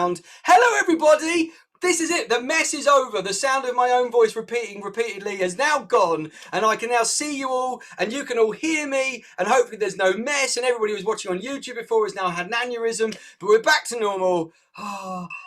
Hello, everybody. This is it. The mess is over. The sound of my own voice repeating repeatedly has now gone, and I can now see you all, and you can all hear me, and hopefully there's no mess, and everybody who was watching on YouTube before has now had an aneurysm, but we're back to normal.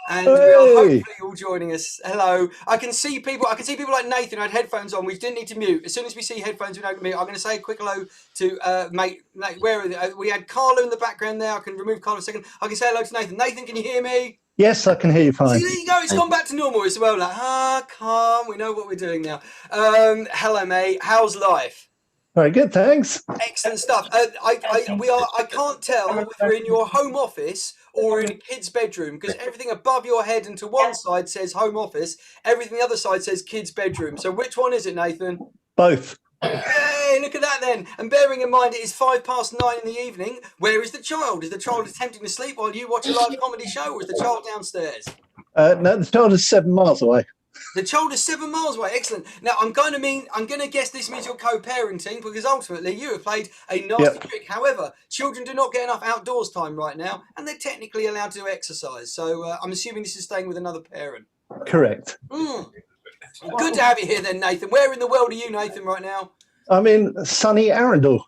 And we are hopefully all joining us. Hello. I can see people like Nathan who had headphones on, which didn't need to mute. As soon as we see headphones, we don't mute. I'm going to say a quick hello to mate. Where we had Carlo in the background there. I can remove Carlo a second. I can say hello to Nathan. Nathan, can you hear me? Yes, I can hear you fine. See, there you go. It's gone back to normal as well. Like, calm. We know what we're doing now. Hello, mate. How's life? Very good, thanks. Excellent stuff. I can't tell whether we're in your home office or in a kid's bedroom, because everything above your head and to one side says home office, everything the other side says kid's bedroom. So which one is it, Nathan? Both. Hey, look at that then. And bearing in mind it is 9:05 in the evening, where is the child? Is the child attempting to sleep while you watch a live comedy show, or is the child downstairs? No, the child is 7 miles away. The child is 7 miles away. Excellent. Now, I'm going to guess this means you're co-parenting, because ultimately you have played a nasty trick. However, children do not get enough outdoors time right now, and they're technically allowed to exercise. So I'm assuming this is staying with another parent. Correct. Good to have you here then, Nathan. Where in the world are you, Nathan, right now? I'm in sunny Arundel.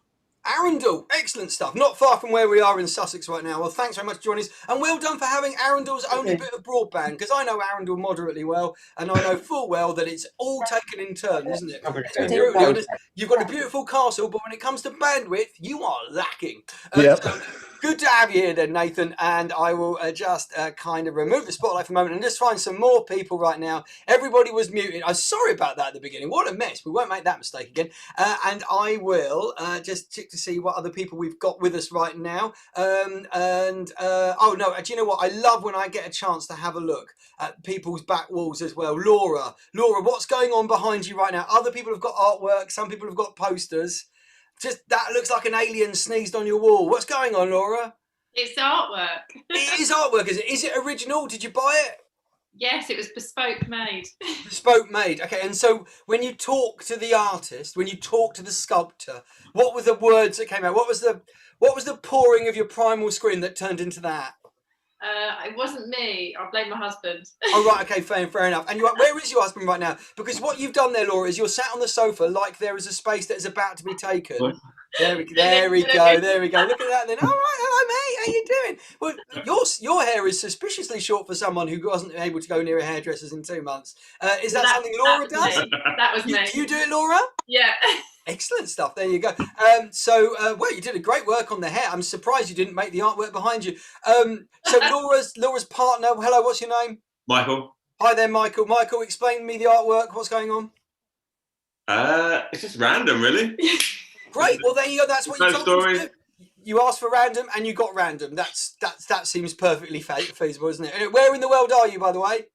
Arundel, excellent stuff. Not far from where we are in Sussex right now. Well, thanks very much for joining us. And well done for having Arundel's only bit of broadband, because I know Arundel moderately well, and I know full well that it's all taken in turn, isn't it? You've got a beautiful castle, but when it comes to bandwidth, you are lacking. So good to have you here then, Nathan. And I will just kind of remove the spotlight for a moment and just find some more people right now. Everybody was muted. I'm sorry about that at the beginning. What a mess. We won't make that mistake again. And I will just check to see what other people we've got with us right now. Oh no, do you know what? I love when I get a chance to have a look at people's back walls as well. Laura, what's going on behind you right now? Other people have got artwork. Some people have got posters. Just that looks like an alien sneezed on your wall. What's going on, Laura? It's artwork. It is artwork, is it? Is it original? Did you buy it? Yes, it was bespoke made. Bespoke made. Okay, and so when you talk to the artist, when you talk to the sculptor, what were the words that came out? What was the pouring of your primal scream that turned into that? It wasn't me. I blame my husband. Oh, right. Okay, fair enough. And where is your husband right now? Because what you've done there, Laura, is you're sat on the sofa like there is a space that is about to be taken. There we go. Look at that then. All right, hello, mate. How you doing? Well, your hair is suspiciously short for someone who wasn't able to go near a hairdresser's in 2 months. Is that something Laura does? That was me. You do it, Laura? Yeah. Excellent stuff. There you go. Well, you did a great work on the hair. I'm surprised you didn't make the artwork behind you. So Laura's partner. Hello, what's your name? Michael. Hi there, Michael. Michael, explain to me the artwork. What's going on? It's just random, really. Great. Well, there you go. That's what you told story. me to do. You asked for random, and you got random. That seems perfectly feasible, isn't it? Where in the world are you, by the way?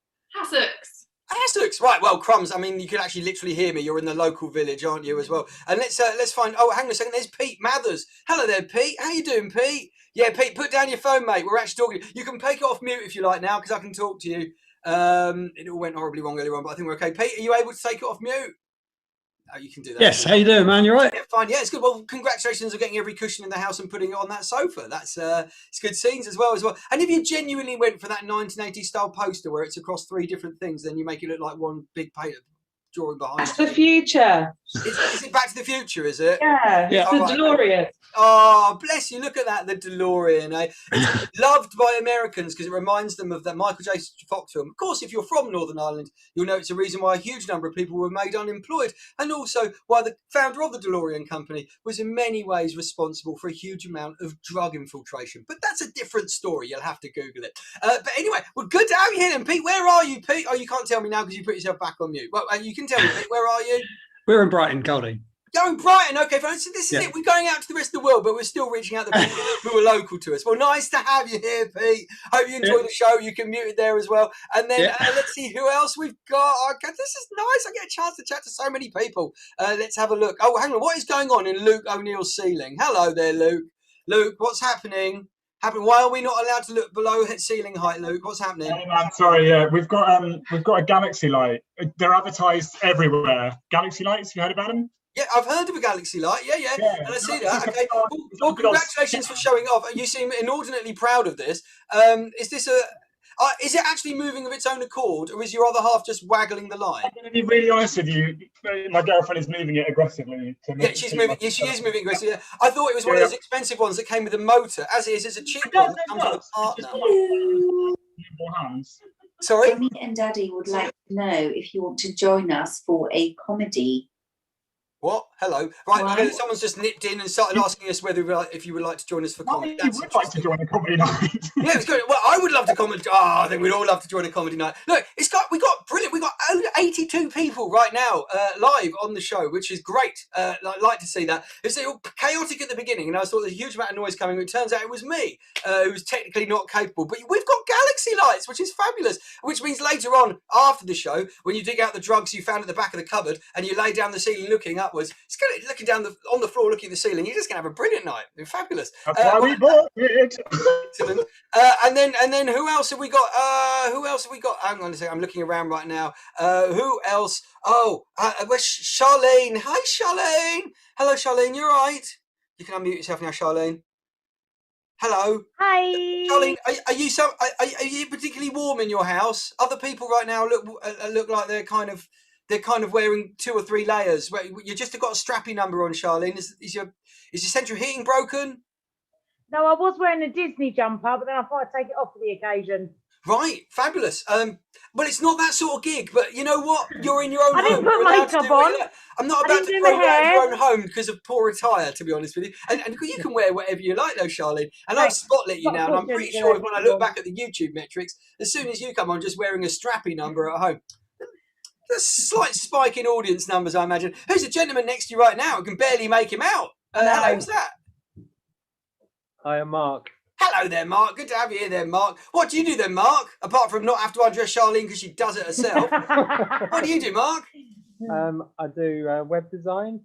Essex, right? Well, crumbs. I mean, you can actually literally hear me. You're in the local village, aren't you, as well? And let's find. Oh, hang on a second. There's Pete Mathers. Hello there, Pete. How you doing, Pete? Yeah, Pete. Put down your phone, mate. We're actually talking. You can take it off mute if you like now, because I can talk to you. It all went horribly wrong earlier on, but I think we're okay. Pete, are you able to take it off mute? Oh, you can do that. Yes. How you doing, man? You right? Yeah, fine. Yeah, it's good. Well, congratulations on getting every cushion in the house and putting it on that sofa. That's it's good scenes as well. And if you genuinely went for that 1980s style poster where it's across 3 different things, then you make it look like one big paper drawing behind. Back to the Future. Is it Back to the Future? Is it? Yeah. It's the DeLorean. Oh, bless you. Look at that, the DeLorean. Eh? It's loved by Americans because it reminds them of that Michael J. Fox film. Of course, if you're from Northern Ireland, you'll know it's a reason why a huge number of people were made unemployed, and also why the founder of the DeLorean company was in many ways responsible for a huge amount of drug infiltration. But that's a different story. You'll have to Google it. But anyway, well, good to have you here then, Pete. Where are you, Pete? Oh, you can't tell me now because you put yourself back on mute. Well, you can tell me, Pete. Where are you? We're in Brighton, Goldie. You're in Brighton, okay, folks. So this is it. We're going out to the rest of the world, but we're still reaching out to people who are local to us. Well, nice to have you here, Pete. Hope you enjoy the show. You can mute it there as well. And then let's see who else we've got. Okay, this is nice. I get a chance to chat to so many people. Let's have a look. Oh, hang on. What is going on in Luke O'Neill's ceiling? Hello there, Luke. Luke, what's happening? Why are we not allowed to look below ceiling height, Luke? What's happening? Hey man, sorry. Yeah, we've got a galaxy light. They're advertised everywhere. Galaxy lights. Have you heard about them? Yeah, I've heard of a galaxy light. Yeah. And I see that. Okay. Well, congratulations for showing off. You seem inordinately proud of this. Is this Is it actually moving of its own accord, or is your other half just waggling the line? I'm going to be really honest with you. My girlfriend is moving it aggressively. Yeah, she's moving. Yeah, she is moving aggressively. Yeah. I thought it was one of those expensive ones that came with a motor. As it is, it's a cheap No, one that comes with a partner. More hands. Sorry? Mummy and Daddy would like to know if you want to join us for a comedy. What? Hello. Right, Why? okay, someone's just nipped in and started asking us whether if you would like to join us for comedy. Mummy would like to join a comedy night. Yeah, it's good. Well, I would love to comment. I think we'd all love to join a comedy night. Look, we got brilliant. We got over 82 people right now live on the show, which is great. I'd like to see that. It's chaotic at the beginning, and I thought there was a huge amount of noise coming. It turns out it was me who was technically not capable. But we've got galaxy lights, which is fabulous. Which means later on, after the show, when you dig out the drugs you found at the back of the cupboard and you lay down the ceiling looking upwards, looking down on the floor, looking at the ceiling, you're just gonna have a brilliant night. They're fabulous. That's why we bought it. Excellent. And then who else have we got? Hang on a second. I'm looking around right now. Who else? Oh, where's Charlene? Hi, Charlene. Hello, Charlene. You're right. You can unmute yourself now, Charlene. Hello. Hi. Charlene, are you particularly warm in your house? Other people right now look like they're kind of wearing 2 or 3 layers. You just got a strappy number on, Charlene. Is your central heating broken? No, I was wearing a Disney jumper, but then I thought I'd take it off for the occasion. Right, fabulous. Well, it's not that sort of gig, but you know what? You're in your own I home. didn't put makeup on. I'm not about to throw you out of your own home because of poor attire, to be honest with you. And you can wear whatever you like, though, Charlene. And I've spotlit you now, and I'm pretty sure when I look back at the YouTube metrics, as soon as you come on just wearing a strappy number at home, there's a slight spike in audience numbers, I imagine. Who's the gentleman next to you right now? I can barely make him out. Hello, who's that? Hi, I'm Mark. Hello there, Mark. Good to have you here then, Mark. What do you do then, Mark? Apart from not have to undress Charlene because she does it herself. What do you do, Mark? I do web design.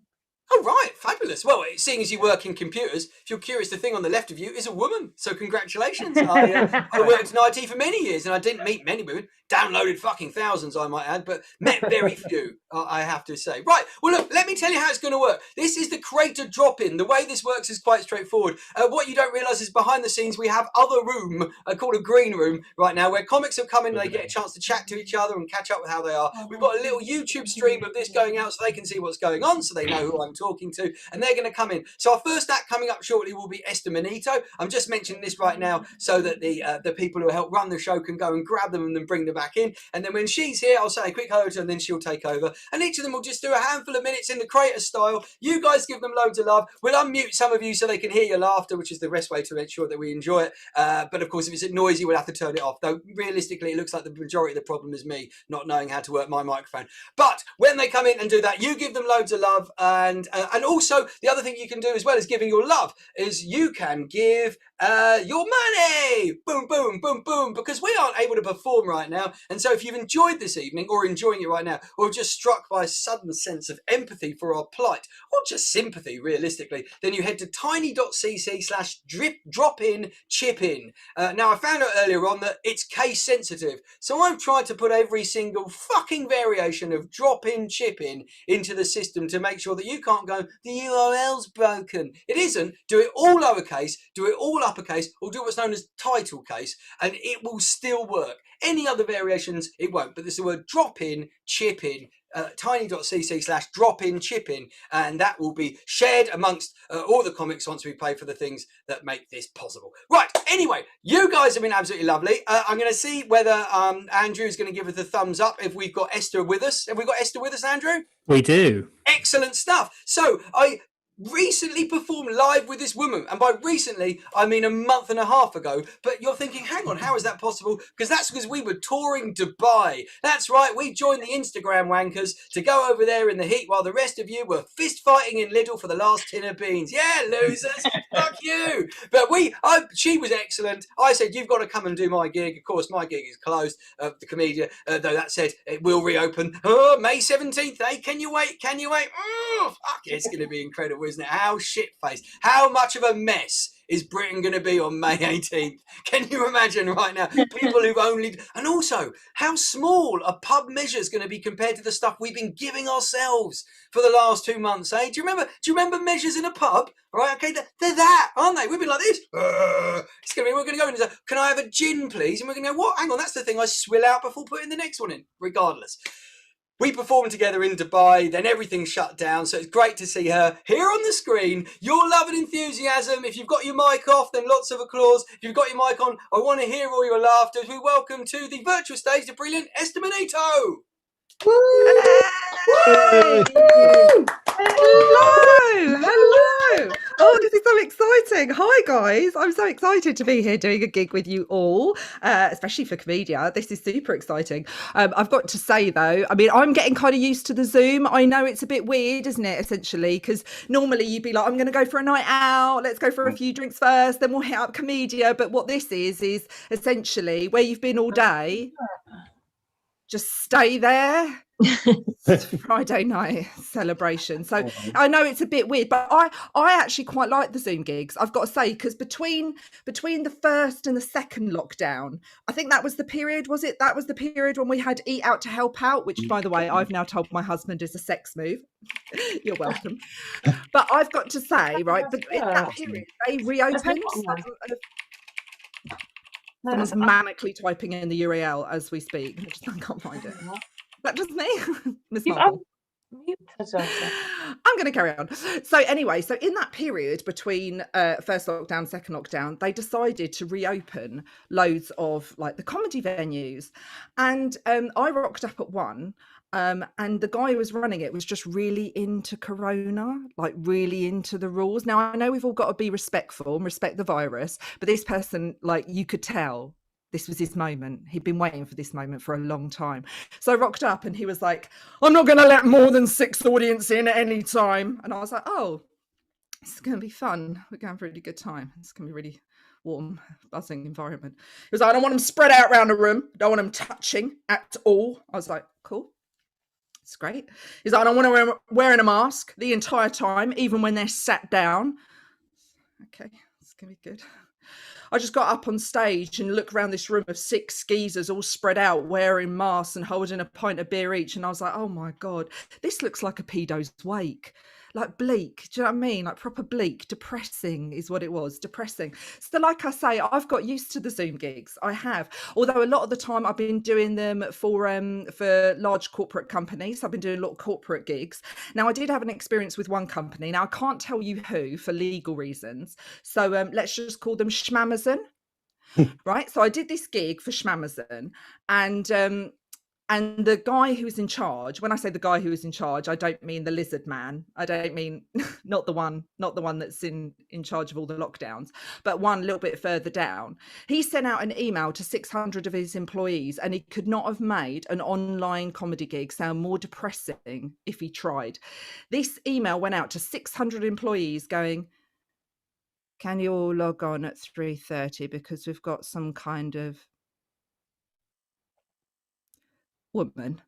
Oh, right. Fabulous. Well, seeing as you work in computers, if you're curious, the thing on the left of you is a woman. So congratulations. I worked in IT for many years and I didn't meet many women. Downloaded fucking thousands, I might add, but met very few, I have to say. Right. Well, look, let me tell you how it's going to work. This is the Krater Drop-In. The way this works is quite straightforward. What you don't realise is behind the scenes, we have other room called a green room right now where comics have come in and they get a chance to chat to each other and catch up with how they are. We've got a little YouTube stream of this going out so they can see what's going on, so they know who I'm talking to, and they're going to come in. So our first act coming up shortly will be Esther Manito. I'm just mentioning this right now so that the people who help run the show can go and grab them and then bring them back in. And then when she's here, I'll say a quick hello to her and then she'll take over. And each of them will just do a handful of minutes in the Krater style. You guys give them loads of love. We'll unmute some of you so they can hear your laughter, which is the best way to ensure that we enjoy it. But of course, if it's noisy, we'll have to turn it off. Though realistically, it looks like the majority of the problem is me not knowing how to work my microphone. But when they come in and do that, you give them loads of love. And also, the other thing you can do as well as giving your love is you can give your money. Boom, boom, boom, boom. Because we aren't able to perform right now. And so if you've enjoyed this evening or enjoying it right now, or just struck by a sudden sense of empathy for our plight, or just sympathy, realistically, then you head to tiny.cc/drop-in-chip-in. Now, I found out earlier on that it's case sensitive. So I've tried to put every single fucking variation of drop-in, chip-in into the system to make sure that you can't go, the URL's broken. It isn't. Do it all lowercase, do it all uppercase, or do what's known as title case, and it will still work. Any other variations, it won't. But there's the word drop in, chip in, tiny.cc/drop-in-chip-in, and that will be shared amongst all the comics once we pay for the things that make this possible. Right, anyway, you guys have been absolutely lovely. I'm going to see whether Andrew's going to give us a thumbs up if we've got Esther with us. Have we got Esther with us, Andrew? We do. Excellent stuff. So I recently performed live with this woman, and by recently I mean a month and a half ago. But you're thinking, hang on, how is that possible? Because that's because we were touring Dubai. That's right, we joined the Instagram wankers to go over there in the heat while the rest of you were fist fighting in Lidl for the last tin of beans. Yeah, losers. Fuck you. But she was excellent. I said, you've got to come and do my gig. Of course, my gig is closed, the Komedia, though that said, it will reopen. Oh, May 17th, eh? Can you wait? Can you wait? Oh, fuck, it's going to be incredible, isn't it? How shit-faced, how much of a mess is Britain going to be on May 18th? Can you imagine right now? People who've only... And also, how small a pub measure is going to be compared to the stuff we've been giving ourselves for the last 2 months, eh? Do you remember measures in a pub? Right, okay, they're that, aren't they? We've been like this. We're going to go in and say, can I have a gin, please? And we're going to go, what? Hang on, that's the thing I swill out before putting the next one in, regardless. We performed together in Dubai, then everything shut down, so it's great to see her here on the screen. Your love and enthusiasm. If you've got your mic off, then lots of applause. If you've got your mic on, I want to hear all your laughter as we welcome to the virtual stage the brilliant Esther Manito. Hello. Oh, this is so exciting. Hi, guys. I'm so excited to be here doing a gig with you all, especially for Komedia. This is super exciting. I've got to say, though, I mean, I'm getting kind of used to the Zoom. I know it's a bit weird, isn't it, essentially? Because normally you'd be like, I'm going to go for a night out. Let's go for a few drinks first. Then we'll hit up Komedia. But what this is essentially where you've been all day. Just stay there. Friday night celebration. So I know it's a bit weird, but I actually quite like the Zoom gigs, I've got to say, because between the first and the second lockdown, I think that was the period, was it? That was the period when we had Eat Out to Help Out, which, by the way, I've now told my husband is a sex move. You're welcome. But I've got to say, right, but in that period, they reopened. Someone's manically typing in the URL as we speak. I can't find it. Is that just me? Miss Marple. I'm going to carry on. So anyway, so in that period between first lockdown, second lockdown, they decided to reopen loads of like the comedy venues. And I rocked up at one. And the guy who was running it was just really into Corona, like really into the rules. Now, I know we've all got to be respectful and respect the virus, but this person, like, you could tell this was his moment. He'd been waiting for this moment for a long time. So I rocked up and he was like, I'm not going to let more than 6 audience in at any time. And I was like, oh, this is going to be fun. We're going to have a really good time. It's going to be really warm, buzzing environment. He was like, I don't want them spread out around the room. Don't want them touching at all. I was like, cool. It's great. He's like, I don't want to wearing a mask the entire time, even when they're sat down. Okay, it's going to be good. I just got up on stage and looked around this room of 6 geezers all spread out, wearing masks and holding a pint of beer each. And I was like, oh my God, this looks like a pedo's wake. Like bleak, do you know what I mean? Like proper bleak, depressing is what it was, depressing. So like I say, I've got used to the Zoom gigs, I have. Although a lot of the time I've been doing them for large corporate companies. I've been doing a lot of corporate gigs. Now I did have an experience with one company. Now I can't tell you who for legal reasons. So let's just call them Schmamazon, right? So I did this gig for Schmamazon and the guy who's in charge, when I say the guy who is in charge, I don't mean the lizard man. I don't mean not the one that's in charge of all the lockdowns, but one a little bit further down. He sent out an email to 600 of his employees and he could not have made an online comedy gig sound more depressing if he tried. This email went out to 600 employees going, can you all log on at 3:30 because we've got some kind of woman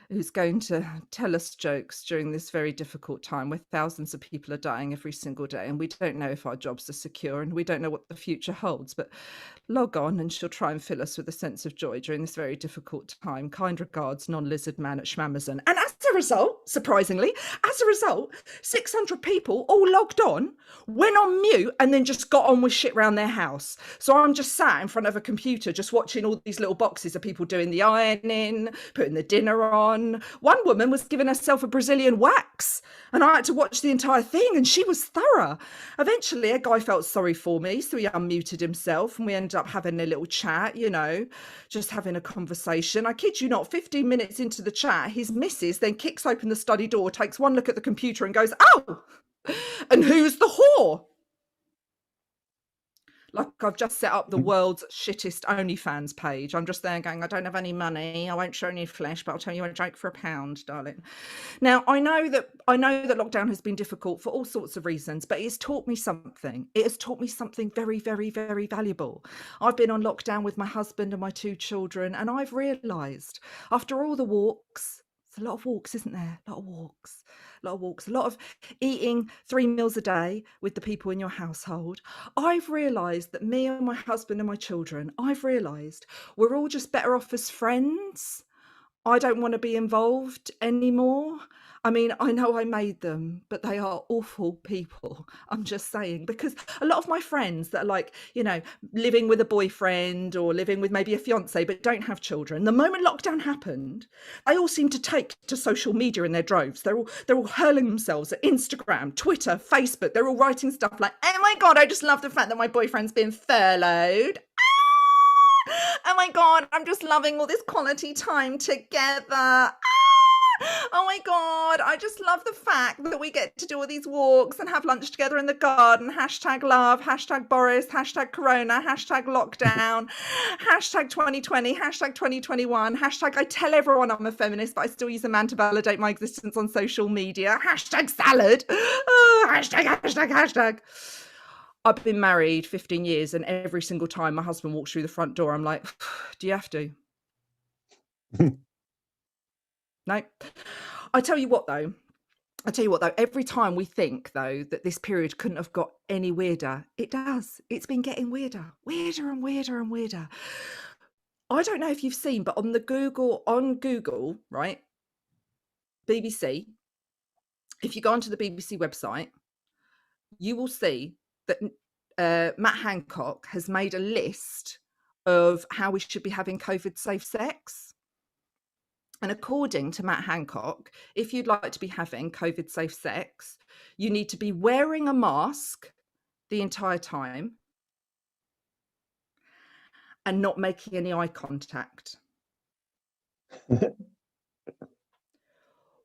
who's going to tell us jokes during this very difficult time where thousands of people are dying every single day and we don't know if our jobs are secure and we don't know what the future holds, but log on and she'll try and fill us with a sense of joy during this very difficult time. Kind regards, non-lizard man at Schmamazon. And as a result, surprisingly, 600 people all logged on, went on mute and then just got on with shit around their house. So I'm just sat in front of a computer just watching all these little boxes of people doing the ironing, putting the dinner on. One woman was giving herself a Brazilian wax and I had to watch the entire thing and she was thorough. Eventually a guy felt sorry for me, so he unmuted himself and we ended up having a little chat, you know, just having a conversation. I kid you not, 15 minutes into the chat, his missus then kicks open the study door, takes one look at the computer and goes, oh, and who's the whore? Like I've just set up the world's shittest OnlyFans page. I'm just there going, I don't have any money. I won't show any flesh, but I'll tell you a joke for £1, darling. Now, I know that lockdown has been difficult for all sorts of reasons, but it's taught me something. It has taught me something very, very, very valuable. I've been on lockdown with my husband and my 2 children, and I've realised after all the walks, a lot of walks, isn't there? A lot of walks, a lot of walks, a lot of eating 3 meals a day with the people in your household. I've realised that me and my husband and my children, I've realised we're all just better off as friends. I don't want to be involved anymore. I mean, I know I made them, but they are awful people. I'm just saying, because a lot of my friends that are like, you know, living with a boyfriend or living with maybe a fiance, but don't have children. The moment lockdown happened, they all seem to take to social media in their droves. They're all hurling themselves at Instagram, Twitter, Facebook. They're all writing stuff like, oh my God, I just love the fact that my boyfriend's been furloughed. Oh my God, I'm just loving all this quality time together. Oh my God, I just love the fact that we get to do all these walks and have lunch together in the garden. Hashtag love, hashtag Boris, hashtag Corona, hashtag lockdown, hashtag 2020, hashtag 2021, hashtag I tell everyone I'm a feminist, but I still use a man to validate my existence on social media. Hashtag salad. Oh, hashtag. I've been married 15 years and every single time my husband walks through the front door, I'm like, do you have to? No. I tell you what though, every time we think though that this period couldn't have got any weirder, it does. It's been getting weirder and weirder. I don't know if you've seen, but on Google, right? BBC, if you go onto the BBC website, you will see that Matt Hancock has made a list of how we should be having COVID safe sex. And according to Matt Hancock, if you'd like to be having COVID safe sex, you need to be wearing a mask the entire time and not making any eye contact.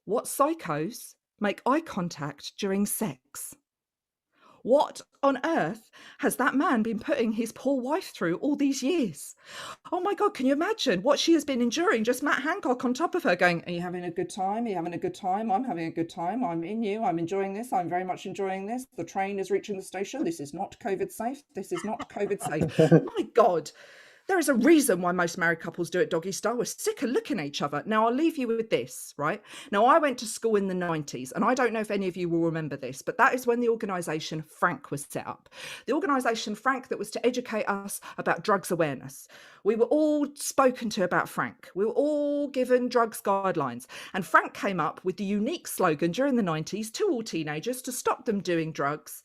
What psychos make eye contact during sex? What on earth has that man been putting his poor wife through all these years? Oh my God, can you imagine what she has been enduring? Just Matt Hancock on top of her going, are you having a good time? Are you having a good time? I'm having a good time. I'm in you. I'm enjoying this. I'm very much enjoying this. The train is reaching the station. This is not COVID safe. This is not COVID safe. My God. There is a reason why most married couples do it doggy style. We're sick of looking at each other. Now, I'll leave you with this, right? Now, I went to school in the 90s, and I don't know if any of you will remember this, but that is when the organisation Frank was set up. The organisation Frank that was to educate us about drugs awareness. We were all spoken to about Frank. We were all given drugs guidelines. And Frank came up with the unique slogan during the 90s to all teenagers to stop them doing drugs.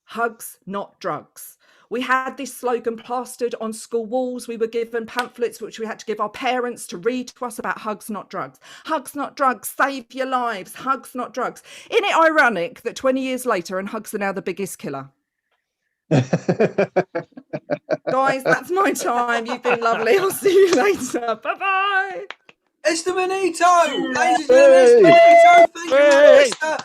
Hugs, not drugs. We had this slogan plastered on school walls. We were given pamphlets which we had to give our parents to read to us about hugs, not drugs. Hugs, not drugs, save your lives. Hugs, not drugs. Isn't it ironic that 20 years later and hugs are now the biggest killer? Guys, that's my time. You've been lovely. I'll see you later. Bye-bye. Esther Manito, ladies and gentlemen, Esther Manito, thank you very much, Esther.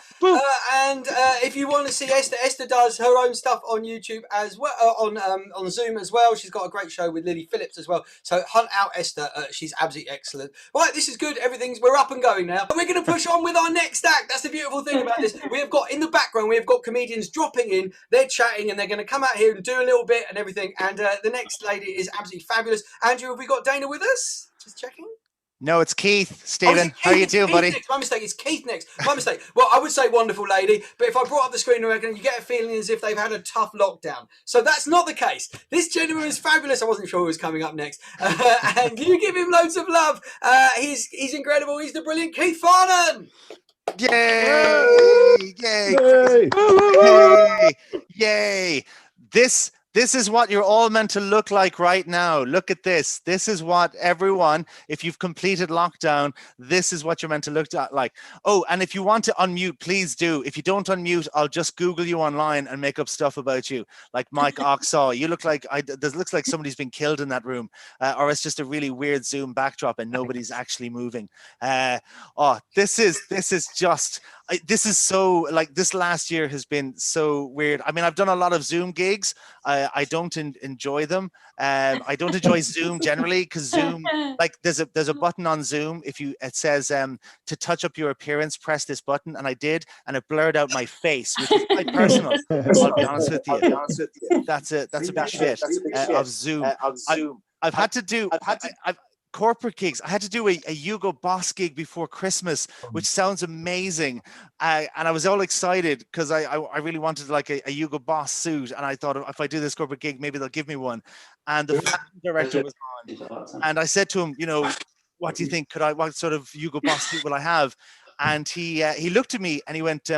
And if you want to see Esther, Esther does her own stuff on YouTube as well, on Zoom as well. She's got a great show with Lily Phillips as well. So hunt out Esther. She's absolutely excellent. Right, this is good. We're up and going now. We're going to push on with our next act. That's the beautiful thing about this. We have got in the background, we have got comedians dropping in. They're chatting and they're going to come out here and do a little bit and everything. And the next lady is absolutely fabulous. Andrew, have we got Dana with us? Just checking. No, it's Keith. Stephen, how you doing, buddy? Next. My mistake. It's Keith next. My mistake. Well, I would say wonderful lady, but if I brought up the screen, I reckon you get a feeling as if they've had a tough lockdown. So that's not the case. This gentleman is fabulous. I wasn't sure who was coming up next. And you give him loads of love. He's incredible. He's the brilliant Keith Farnan. Yay! Yay! Yay! Yay! This is what you're all meant to look like right now. Look at this. This is what everyone, if you've completed lockdown, this is what you're meant to look like. Oh, and if you want to unmute, please do. If you don't unmute, I'll just Google you online and make up stuff about you. Like Mike Oxaw. You look like, this looks like somebody's been killed in that room. Or it's just a really weird Zoom backdrop and nobody's actually moving. This is so, like, this last year has been so weird. I mean, I've done a lot of Zoom gigs. I don't enjoy them. I don't enjoy Zoom generally because Zoom, like, there's a button on Zoom. It says to touch up your appearance, press this button, and I did, and it blurred out my face, which is quite personal. I'll be honest with you. That's a bit shit of Zoom. I've had to do. corporate gigs. I had to do a Hugo Boss gig before Christmas, which sounds amazing. And I was all excited because I really wanted like a Hugo Boss suit. And I thought if I do this corporate gig, maybe they'll give me one. And the fashion director was on. And I said to him, you know, what do you think? What sort of Hugo Boss suit will I have? And he looked at me and he went,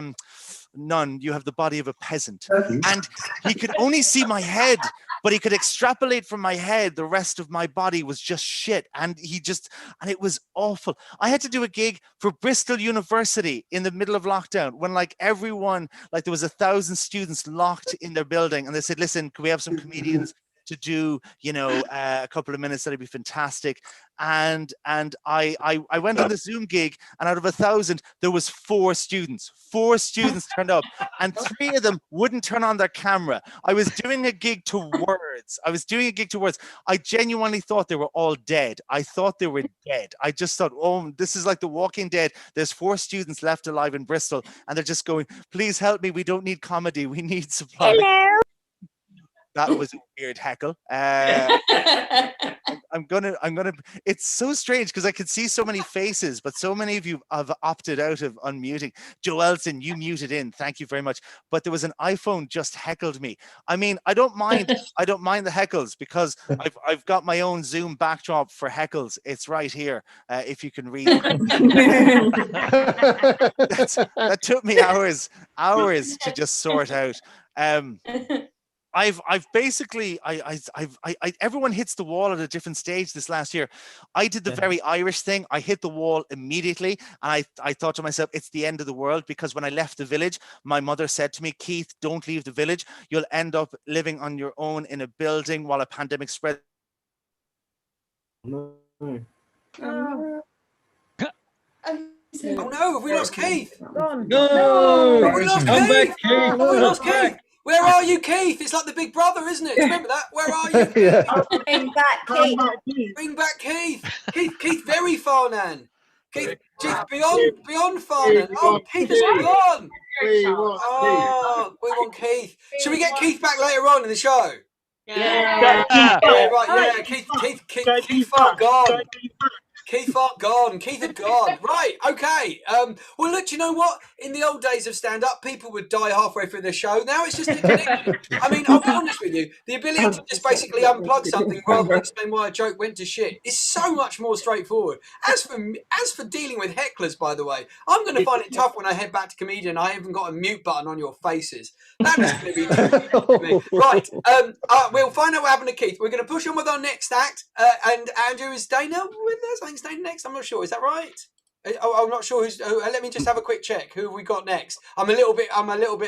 none, you have the body of a peasant. And he could only see my head, but he could extrapolate from my head. The rest of my body was just shit. And it was awful. I had to do a gig for Bristol University in the middle of lockdown when like everyone, like there was 1,000 students locked in their building. And they said, listen, can we have some comedians to do, you know, a couple of minutes? That'd be fantastic. And I went on the Zoom gig, and out of 1,000 there was 4 students turned up, and 3 of them wouldn't turn on their camera. I was doing a gig to words. I genuinely thought they were all dead. I thought they were dead. I just thought, oh, this is like The Walking Dead. There's 4 students left alive in Bristol, and they're just going, please help me, we don't need comedy, we need supply. Hello. That was a weird heckle. I'm gonna. It's so strange because I could see so many faces, but so many of you have opted out of unmuting. Joelson, you muted in. Thank you very much. But there was an iPhone just heckled me. I mean, I don't mind. I don't mind the heckles because I've got my own Zoom backdrop for heckles. It's right here. If you can read. That took me hours to just sort out. I've basically everyone hits the wall at a different stage this last year. I did the very Irish thing. I hit the wall immediately, and I thought to myself, it's the end of the world, because when I left the village, my mother said to me, Keith, don't leave the village. You'll end up living on your own in a building while a pandemic spreads. Oh no, have we lost Keith? No! Have we lost Come Keith? back, Keith. Have we lost Keith? Where are you, Keith? It's like the Big Brother, isn't it? Do you remember that? Where are you? Yeah. Bring back Keith. Bring back Keith. Keith, very far, Nan. Keith, beyond far, Nan. Oh, Keith is gone. We want Keith. Should we get Keith back later on in the show? Yeah. Right, yeah. Keith far gone. Keith had gone. Right, okay. Well, look, you know what? In the old days of stand-up, people would die halfway through the show. Now it's just a connection. I mean, I'll be honest with you. The ability to just basically unplug something rather than explain why a joke went to shit is so much more straightforward. As for dealing with hecklers, by the way, I'm going to find it tough when I head back to Komedia and I haven't got a mute button on your faces. That is going to be tricky for me. Right, we'll find out what happened to Keith. We're going to push on with our next act. And Andrew, is Dana with us? I think Dana next. I'm not sure. Is that right? I'm not sure who's. Let me just have a quick check. Who have we got next? I'm a little bit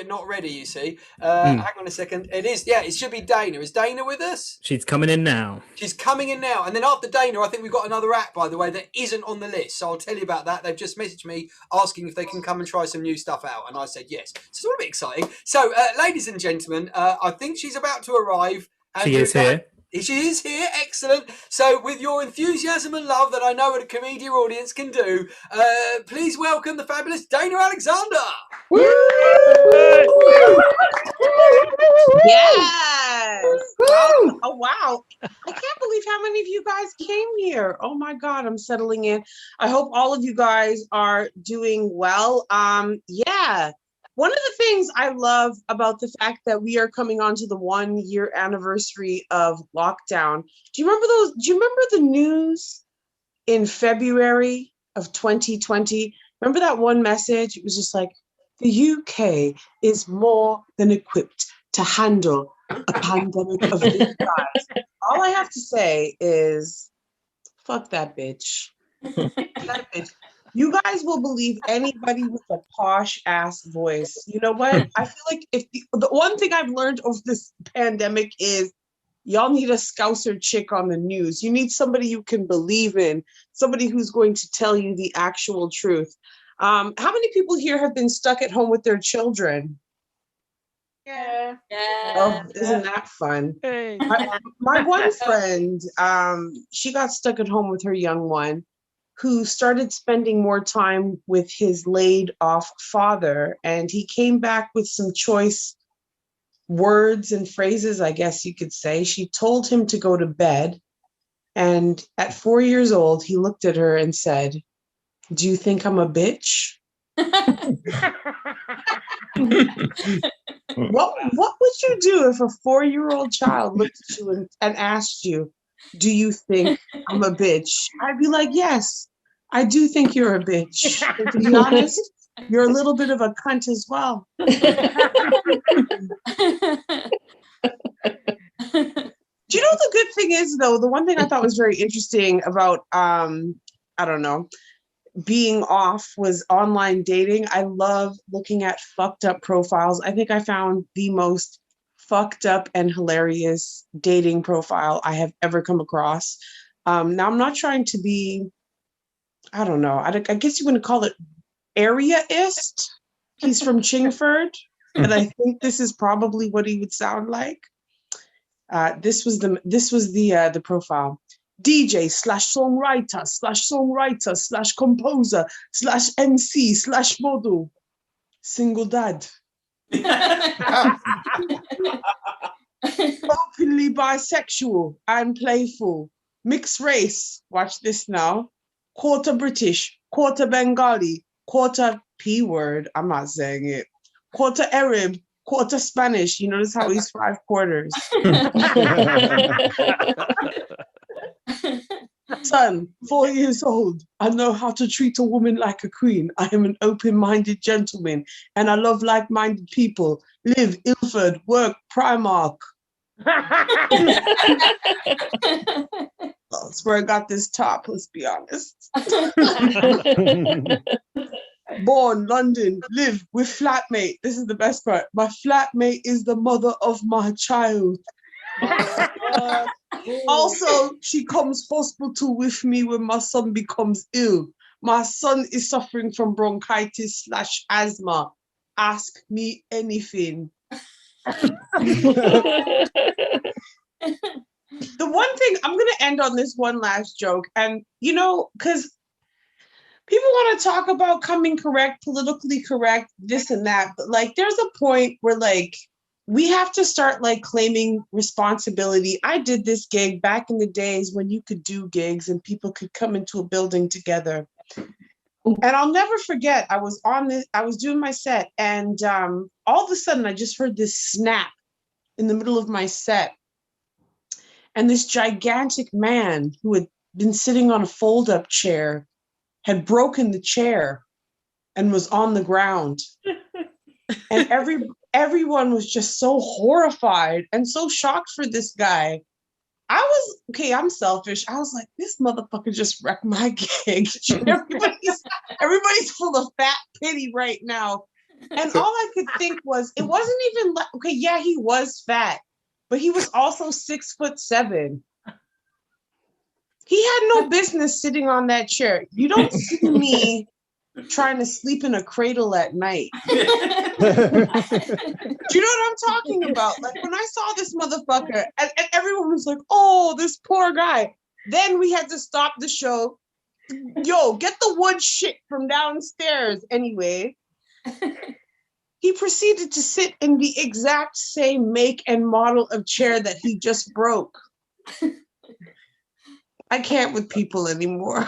not ready. You see. Hang on a second. It is. Yeah, it should be Dana. Is Dana with us? She's coming in now. She's coming in now. And then after Dana, I think we've got another act, by the way, that isn't on the list. So I'll tell you about that. They've just messaged me asking if they can come and try some new stuff out, and I said yes. So it's all a bit exciting. So, ladies and gentlemen, I think she's about to arrive. She is here. She is here, excellent. So with your enthusiasm and love that I know what a Komedia audience can do, please welcome the fabulous Dana Alexander. Yes. Oh, wow. I can't believe how many of you guys came here. Oh my God, I'm settling in. I hope all of you guys are doing well. Yeah. One of the things I love about the fact that we are coming on to the 1-year anniversary of lockdown. Do you remember the news in February of 2020? Remember that one message? It was just like, the UK is more than equipped to handle a pandemic of this size. All I have to say is, fuck that bitch. That bitch. You guys will believe anybody with a posh ass voice. You know what? I feel like if the one thing I've learned over this pandemic is y'all need a Scouser chick on the news. You need somebody you can believe in, somebody who's going to tell you the actual truth. How many people here have been stuck at home with their children? Yeah. Oh, isn't that fun? Hey. My one friend, she got stuck at home with her young one, who started spending more time with his laid off father. And he came back with some choice words and phrases, I guess you could say. She told him to go to bed. And at 4 years old, he looked at her and said, "Do you think I'm a bitch?" What would you do if a 4-year-old child looked at you and asked you, "Do you think I'm a bitch?" I'd be like, "Yes, I do think you're a bitch. And to be honest, you're a little bit of a cunt as well." Do you know the good thing is, though, the one thing I thought was very interesting about, I don't know, being off was online dating. I love looking at fucked up profiles. I think I found the most fucked up and hilarious dating profile I have ever come across. Now, I'm not trying to be, I don't know, I guess you wouldn't call it area-ist. He's from Chingford, and I think this is probably what he would sound like. This was the profile. DJ /songwriter / composer / MC / model. Single dad. Openly bisexual and playful. Mixed race. Watch this now. Quarter British, quarter Bengali, quarter P word. I'm not saying it. Quarter Arab, quarter Spanish. You notice how he's 5 quarters. Son, 4 years old. I know how to treat a woman like a queen. I am an open-minded gentleman, and I love like-minded people. Live, Ilford, work, Primark. That's where I got this top, let's be honest. Born, London, live with flatmate. This is the best part. My flatmate is the mother of my child. Also, she comes hospital with me when my son becomes ill. My son is suffering from bronchitis / asthma. Ask me anything. The one thing, I'm going to end on this one last joke. And, you know, because people want to talk about coming correct, politically correct, this and that. But, like, there's a point where, like, we have to start, like, claiming responsibility. I did this gig back in the days when you could do gigs and people could come into a building together. And I'll never forget, I was doing my set, and all of a sudden I just heard this snap in the middle of my set. And this gigantic man who had been sitting on a fold-up chair had broken the chair and was on the ground. And everyone was just so horrified and so shocked for this guy. I'm selfish. I was like, this motherfucker just wrecked my gig. Everybody's full of fat pity right now. And all I could think was, it wasn't even like, okay, yeah, he was fat, but he was also 6'7". He had no business sitting on that chair. You don't see me trying to sleep in a cradle at night. Do you know what I'm talking about? Like, when I saw this motherfucker, and everyone was like, oh, this poor guy. Then we had to stop the show. Yo, get the wood shit from downstairs. Anyway, he proceeded to sit in the exact same make and model of chair that he just broke. I can't with people anymore.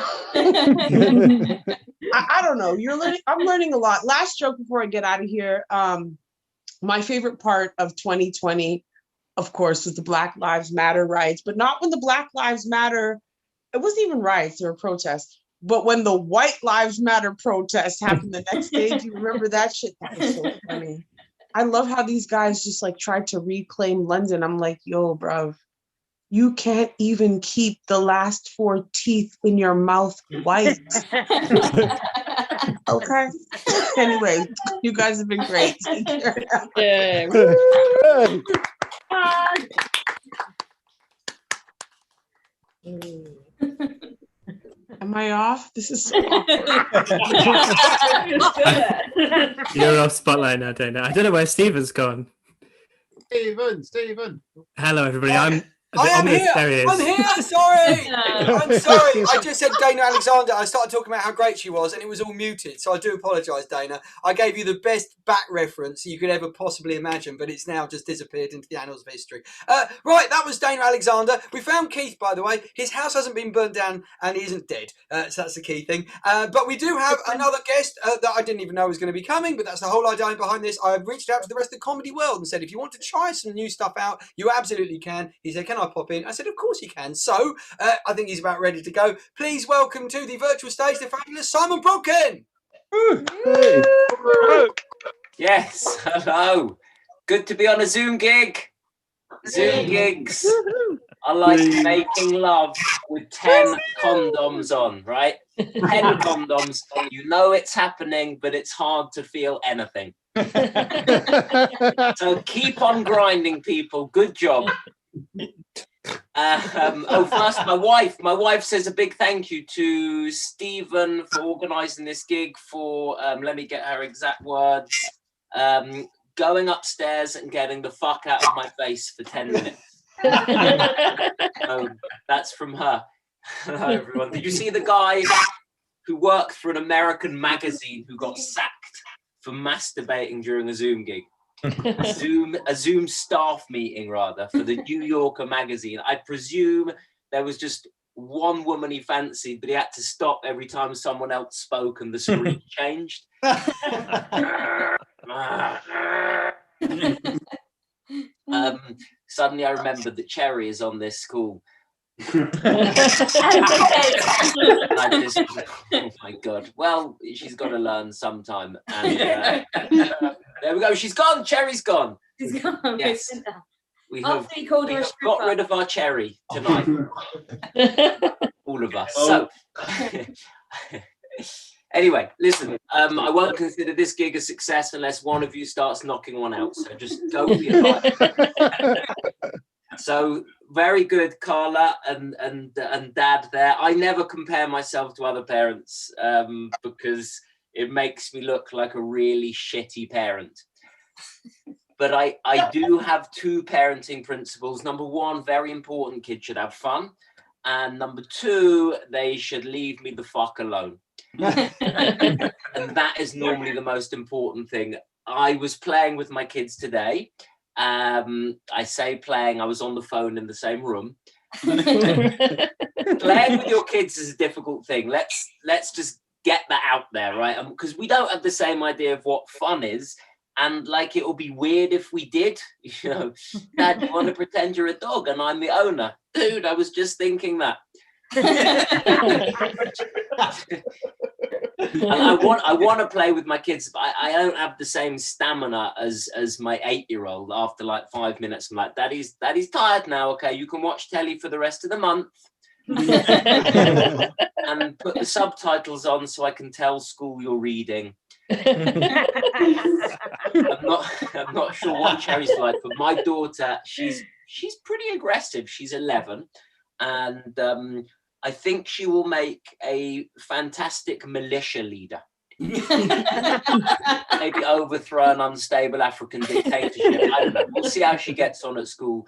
I don't know. I'm learning a lot. Last joke before I get out of here. My favorite part of 2020, of course, was the Black Lives Matter riots, but not when the Black Lives Matter, it wasn't even riots or protests, but when the White Lives Matter protests happened the next day. Do you remember that shit? That was so funny. I love how these guys just like tried to reclaim London. I'm like, yo, bruv. You can't even keep the last 4 teeth in your mouth white. Okay. Anyway, you guys have been great. Take care. Yeah. Am I off? This is so awkward. You're off spotlight now, Dana. I don't know where Stephen's gone. Stephen. Hello, everybody. I am here. There he is. I'm here. Sorry. I'm sorry. I just said Dana Alexander. I started talking about how great she was, and it was all muted. So I do apologise, Dana. I gave you the best back reference you could ever possibly imagine, but it's now just disappeared into the annals of history. Right, that was Dana Alexander. We found Keith, by the way. His house hasn't been burnt down, and he isn't dead. So that's the key thing. But we do have another guest that I didn't even know was going to be coming, but that's the whole idea behind this. I reached out to the rest of the comedy world and said, if you want to try some new stuff out, you absolutely can. He said, can I pop in? I said, of course you can. So I think he's about ready to go. Please welcome to the virtual stage the fabulous Simon Brodkin. Yes, hello. Good to be on a Zoom gig. Zoom gigs are like making love with 10 condoms on, right? 10 condoms. You know it's happening, but it's hard to feel anything. So keep on grinding, people. Good job. First, my wife says a big thank you to Stephen for organising this gig, for let me get her exact words, going upstairs and getting the fuck out of my face for 10 minutes. That's from her. Hello, everyone. Did you see the guy who worked for an American magazine who got sacked for masturbating during a Zoom gig? A Zoom staff meeting, rather, for the New Yorker magazine. I presume there was just one woman he fancied, but he had to stop every time someone else spoke and the screen changed. Suddenly I remembered that Cherry is on this school. Oh my God. Well, she's got to learn sometime. And there we go. She's gone. Cherry's gone. She's gone. Yes. We have got rid of our Cherry tonight. All of us. So anyway, listen, I won't consider this gig a success unless one of you starts knocking one out. So just go with your life. So very good, Carla and Dad there. I never compare myself to other parents because it makes me look like a really shitty parent. But I do have two parenting principles. Number one, very important, kids should have fun. And number two, they should leave me the fuck alone. And that is normally the most important thing. I was playing with my kids today. I say playing, I was on the phone in the same room. Playing with your kids is a difficult thing. Let's just get that out there, right? Because we don't have the same idea of what fun is. And like, it will be weird if we did, you know, Dad, you want to pretend you're a dog and I'm the owner? Dude, I was just thinking that. And I want to play with my kids, but I don't have the same stamina as my 8-year-old. After like 5 minutes, I'm like, Daddy's tired now. Okay, you can watch telly for the rest of the month. And put the subtitles on so I can tell school you're reading. I'm not sure what Cherry's like, but my daughter, she's pretty aggressive. She's 11, and I think she will make a fantastic militia leader. Maybe overthrow an unstable African dictatorship. I don't know. We'll see how she gets on at school.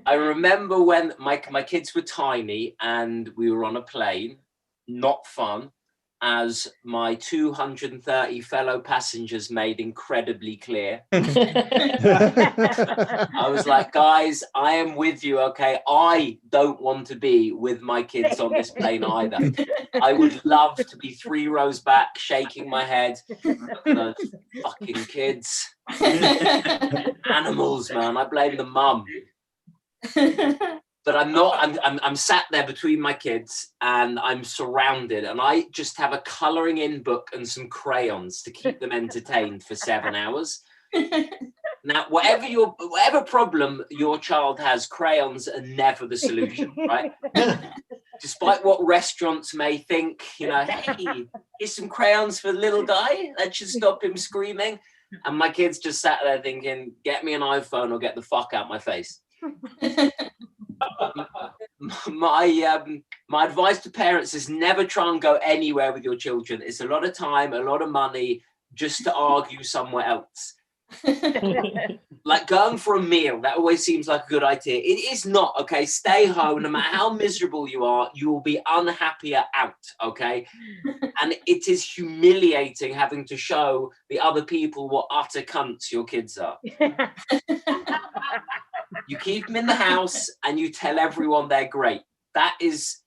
I remember when my kids were tiny and we were on a plane, not fun, as my 230 fellow passengers made incredibly clear. I was like, guys, I am with you, okay? I don't want to be with my kids on this plane either. I would love to be 3 rows back, shaking my head. Those fucking kids. Animals, man. I blame the mum. But I'm not, I'm sat there between my kids and I'm surrounded, and I just have a colouring in book and some crayons to keep them entertained for 7 hours. Now, whatever problem your child has, crayons are never the solution, right? Despite what restaurants may think, you know, hey, here's some crayons for the little guy, that should stop him screaming. And my kids just sat there thinking, get me an iPhone or get the fuck out my face. My advice to parents is never try and go anywhere with your children. It's a lot of time, a lot of money just to argue somewhere else. Like going for a meal, that always seems like a good idea. It is not, okay? Stay home. No matter how miserable you are, you will be unhappier out, okay? And it is humiliating having to show the other people what utter cunts your kids are. You keep them in the house and you tell everyone they're great. That's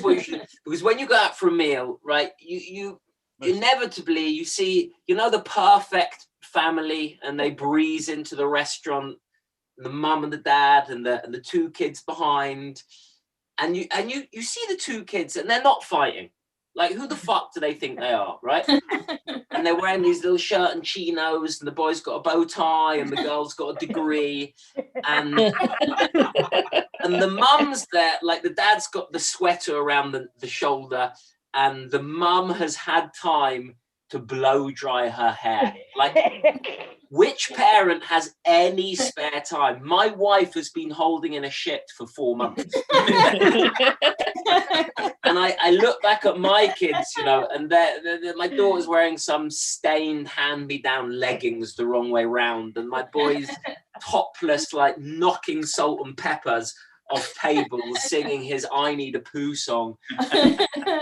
what you should, because when you go out for a meal, right, you inevitably you see, the perfect family, and they breeze into the restaurant, the mum and the dad and the two kids behind, and you see the two kids and they're not fighting. Like, who the fuck do they think they are, right? And they're wearing these little shirt and chinos, and the boy's got a bow tie and the girl's got a degree, and the mum's there, like the dad's got the sweater around the shoulder, and the mum has had time to blow dry her hair. Like, which parent has any spare time? My wife has been holding in a shit for 4 months. And I look back at my kids, and my daughter's wearing some stained hand-me-down leggings the wrong way round, and my boy's topless, like knocking salt and peppers off tables, singing his I Need a Poo song.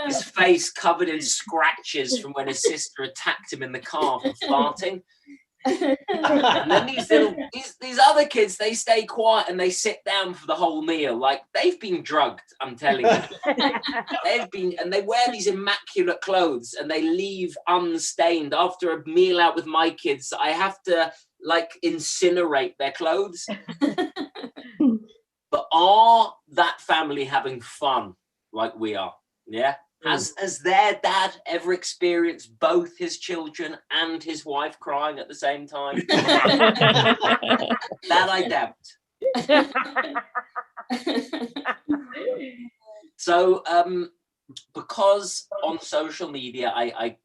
His face covered in scratches from when his sister attacked him in the car for farting. And then these other kids, they stay quiet and they sit down for the whole meal. Like, they've been drugged, I'm telling you. And they wear these immaculate clothes and they leave unstained. After a meal out with my kids, I have to like incinerate their clothes. But are that family having fun like we are? Yeah. Has their dad ever experienced both his children and his wife crying at the same time? That I doubt. So, because on social media, I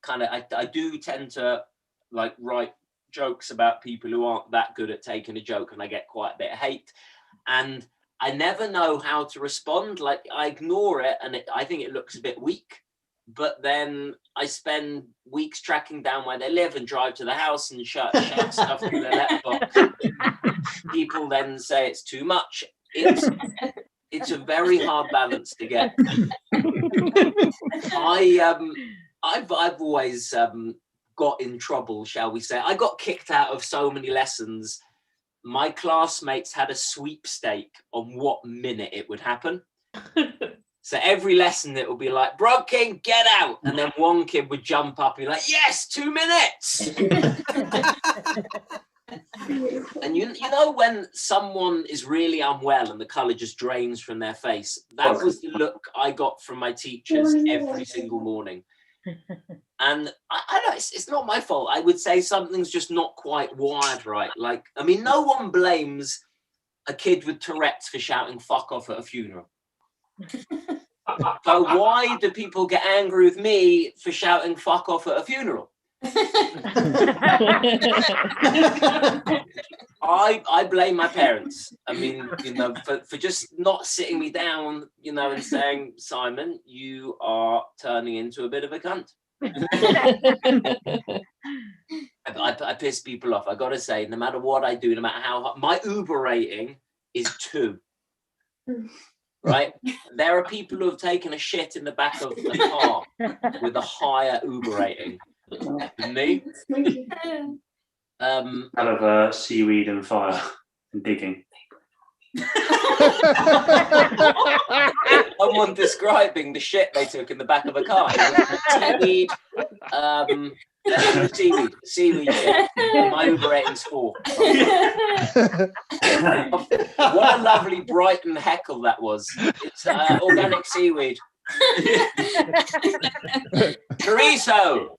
do tend to like write jokes about people who aren't that good at taking a joke, and I get quite a bit of hate. And I never know how to respond. Like, I ignore it, and I think it looks a bit weak. But then I spend weeks tracking down where they live and drive to the house and shout stuff through their letterbox. People then say it's too much. It's a very hard balance to get. I've always got in trouble, shall we say. I got kicked out of so many lessons. My classmates had a sweepstake on what minute it would happen. So every lesson it would be like, "Bro King, get out!" And then one kid would jump up and be like, "Yes, 2 minutes!" And you know when someone is really unwell and the colour just drains from their face? That was the look I got from my teachers every single morning. And I know it's not my fault. I would say something's just not quite wired right. Like, I mean, no one blames a kid with Tourette's for shouting "fuck off" at a funeral. So why do people get angry with me for shouting "fuck off" at a funeral? I blame my parents. I mean, for just not sitting me down, and saying, "Simon, you are turning into a bit of a cunt." I piss people off. I gotta say, no matter what I do, no matter how hard, my Uber rating is 2. Right? There are people who have taken a shit in the back of the car with a higher Uber rating than me. Out of seaweed and fire and digging. Someone describing the shit they took in the back of a car. Seaweed, seaweed shit. My Uber rating's 4. What a lovely Brighton heckle that was. It's organic seaweed. Chorizo.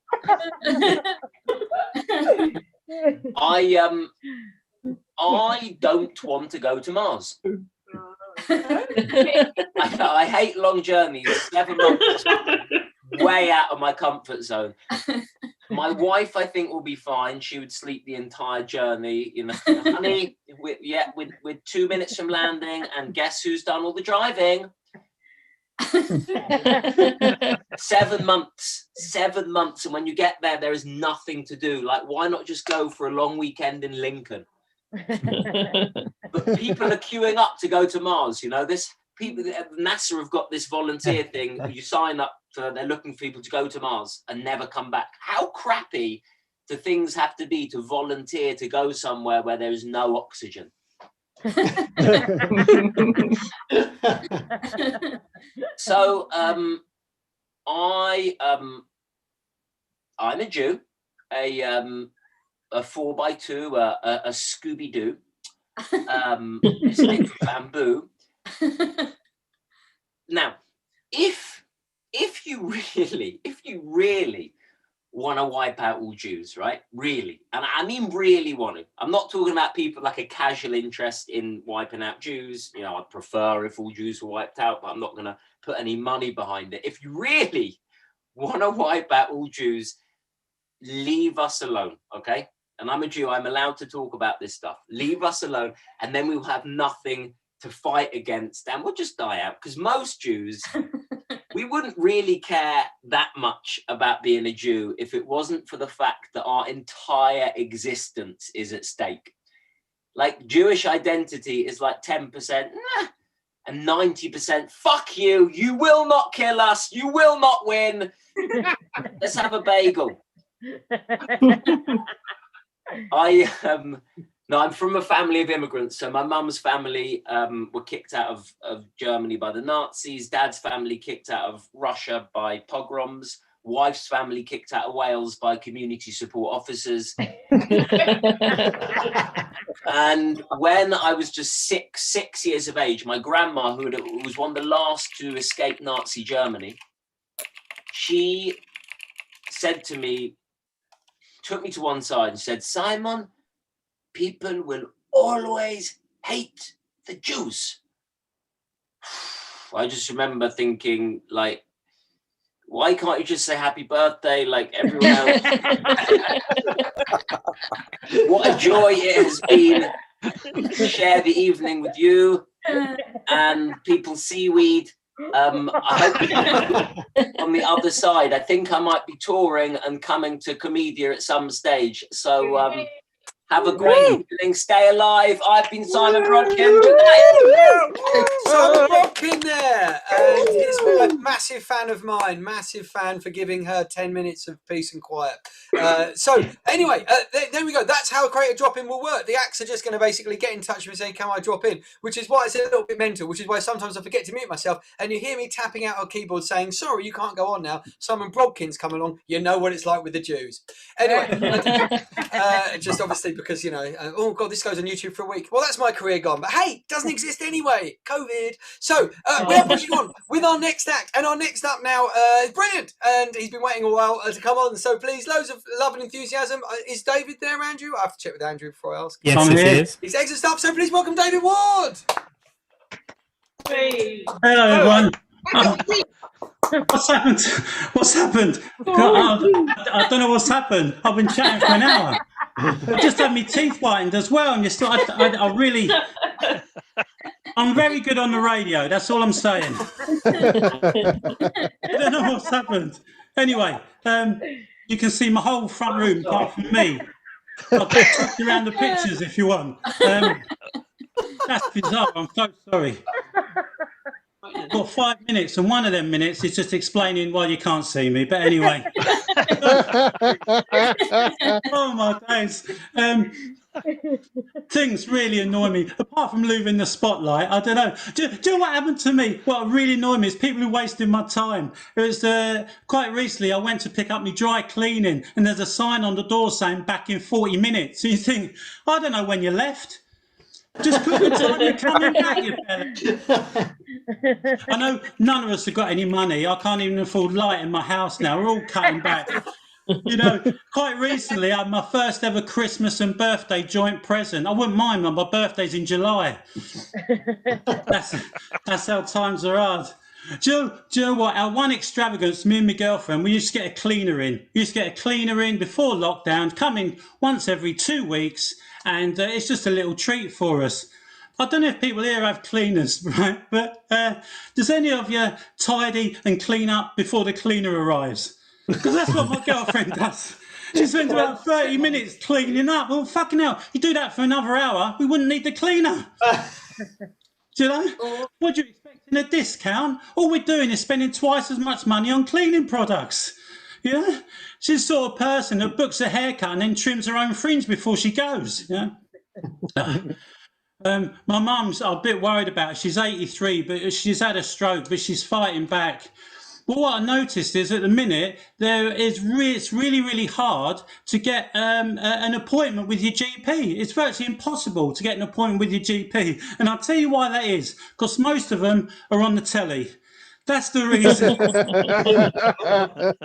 I don't want to go to Mars. I hate long journeys. 7 months, way out of my comfort zone. My wife, I think, will be fine. She would sleep the entire journey. Honey, we're 2 minutes from landing, and guess who's done all the driving? 7 months. 7 months. And when you get there, there is nothing to do. Like, why not just go for a long weekend in Lincoln? But people are queuing up to go to Mars. You know, NASA have got this volunteer thing. You sign up for, they're looking for people to go to Mars and never come back. How crappy do things have to be to volunteer to go somewhere where there is no oxygen? So I'm a Jew, a 4x2, a Scooby-Doo, it's made from bamboo. Now, if you really want to wipe out all Jews, right? Really, and I mean really want to. I'm not talking about people like a casual interest in wiping out Jews. You know, I'd prefer if all Jews were wiped out, but I'm not going to put any money behind it. If you really want to wipe out all Jews, leave us alone, okay? And I'm a Jew, I'm allowed to talk about this stuff. Leave us alone, and then we'll have nothing to fight against, and we'll just die out. Because most Jews, we wouldn't really care that much about being a Jew if it wasn't for the fact that our entire existence is at stake. Like, Jewish identity is like 10%, and 90%, fuck you, you will not kill us, you will not win, let's have a bagel. No, I'm from a family of immigrants. So my mum's family were kicked out of Germany by the Nazis. Dad's family kicked out of Russia by pogroms. Wife's family kicked out of Wales by community support officers. And when I was just six years of age, my grandma, who was one of the last to escape Nazi Germany, she said to me, took me to one side and said, Simon, people will always hate the Jews. I just remember thinking, like, why can't you just say happy birthday like everyone else? What a joy it has been to share the evening with you and people seaweed. I hope on the other side, I think I might be touring and coming to Komedia at some stage. So have a great evening. Stay alive. I've been Simon Brodkin. Simon Brodkin there. And his wife, massive fan of mine. Massive fan for giving her 10 minutes of peace and quiet. So anyway, there we go. That's how a Krater Drop-In will work. The acts are just going to basically get in touch with me and say, can I drop in? Which is why it's a little bit mental, which is why sometimes I forget to mute myself and you hear me tapping out on keyboard saying, sorry, you can't go on now. Simon Brodkin's come along. You know what it's like with the Jews. Anyway, just obviously because, you know, oh God, this goes on YouTube for a week. Well, that's my career gone. But hey, it doesn't exist anyway. COVID. So we're pushing on with our next act. And our next up now is brilliant. And he's been waiting a while to come on. So please, loads of love and enthusiasm. Is David there, Andrew? I have to check with Andrew before I ask. Yes, it is. It's excellent stuff. So please welcome David Ward. Hello, everyone. What's happened? What's happened? I don't know what's happened. I've been chatting for an hour. I just had my teeth whitened as well, and I'm very good on the radio. That's all I'm saying. I don't know what's happened. Anyway, you can see my whole front room apart from me. I'll take you around the pictures if you want. That's bizarre. I'm so sorry. I've got 5 minutes, and one of them minutes is just explaining why you can't see me. But anyway, oh my days, things really annoy me. Apart from losing the spotlight, I don't know. Do you know what happened to me? What really annoyed me is people who wasted my time. It was quite recently. I went to pick up my dry cleaning, and there's a sign on the door saying "back in 40 minutes." So you think, I don't know when you left. Just put the time you're coming back, you fella. I know none of us have got any money. I can't even afford light in my house now. We're all cutting back. You know, quite recently I had my first ever Christmas and birthday joint present. I wouldn't mind, my birthday's in July. That's how times are hard. Do you know what? Our one extravagance, me and my girlfriend, we used to get a cleaner in. We used to get a cleaner in before lockdown, coming once every 2 weeks, and it's just a little treat for us. I don't know if people here have cleaners, right? But does any of you tidy and clean up before the cleaner arrives? Because that's what my girlfriend does. She spends about 30 minutes cleaning up. Well, fucking hell, you do that for another hour, we wouldn't need the cleaner. Do you know? What do you expect in a discount? All we're doing is spending twice as much money on cleaning products. Yeah? She's the sort of person that books a haircut and then trims her own fringe before she goes. Yeah? My mum's a bit worried about her. She's 83, but she's had a stroke, but she's fighting back. But what I noticed is at the minute, it's really, really hard to get an appointment with your GP. It's virtually impossible to get an appointment with your GP. And I'll tell you why that is, because most of them are on the telly. That's the reason.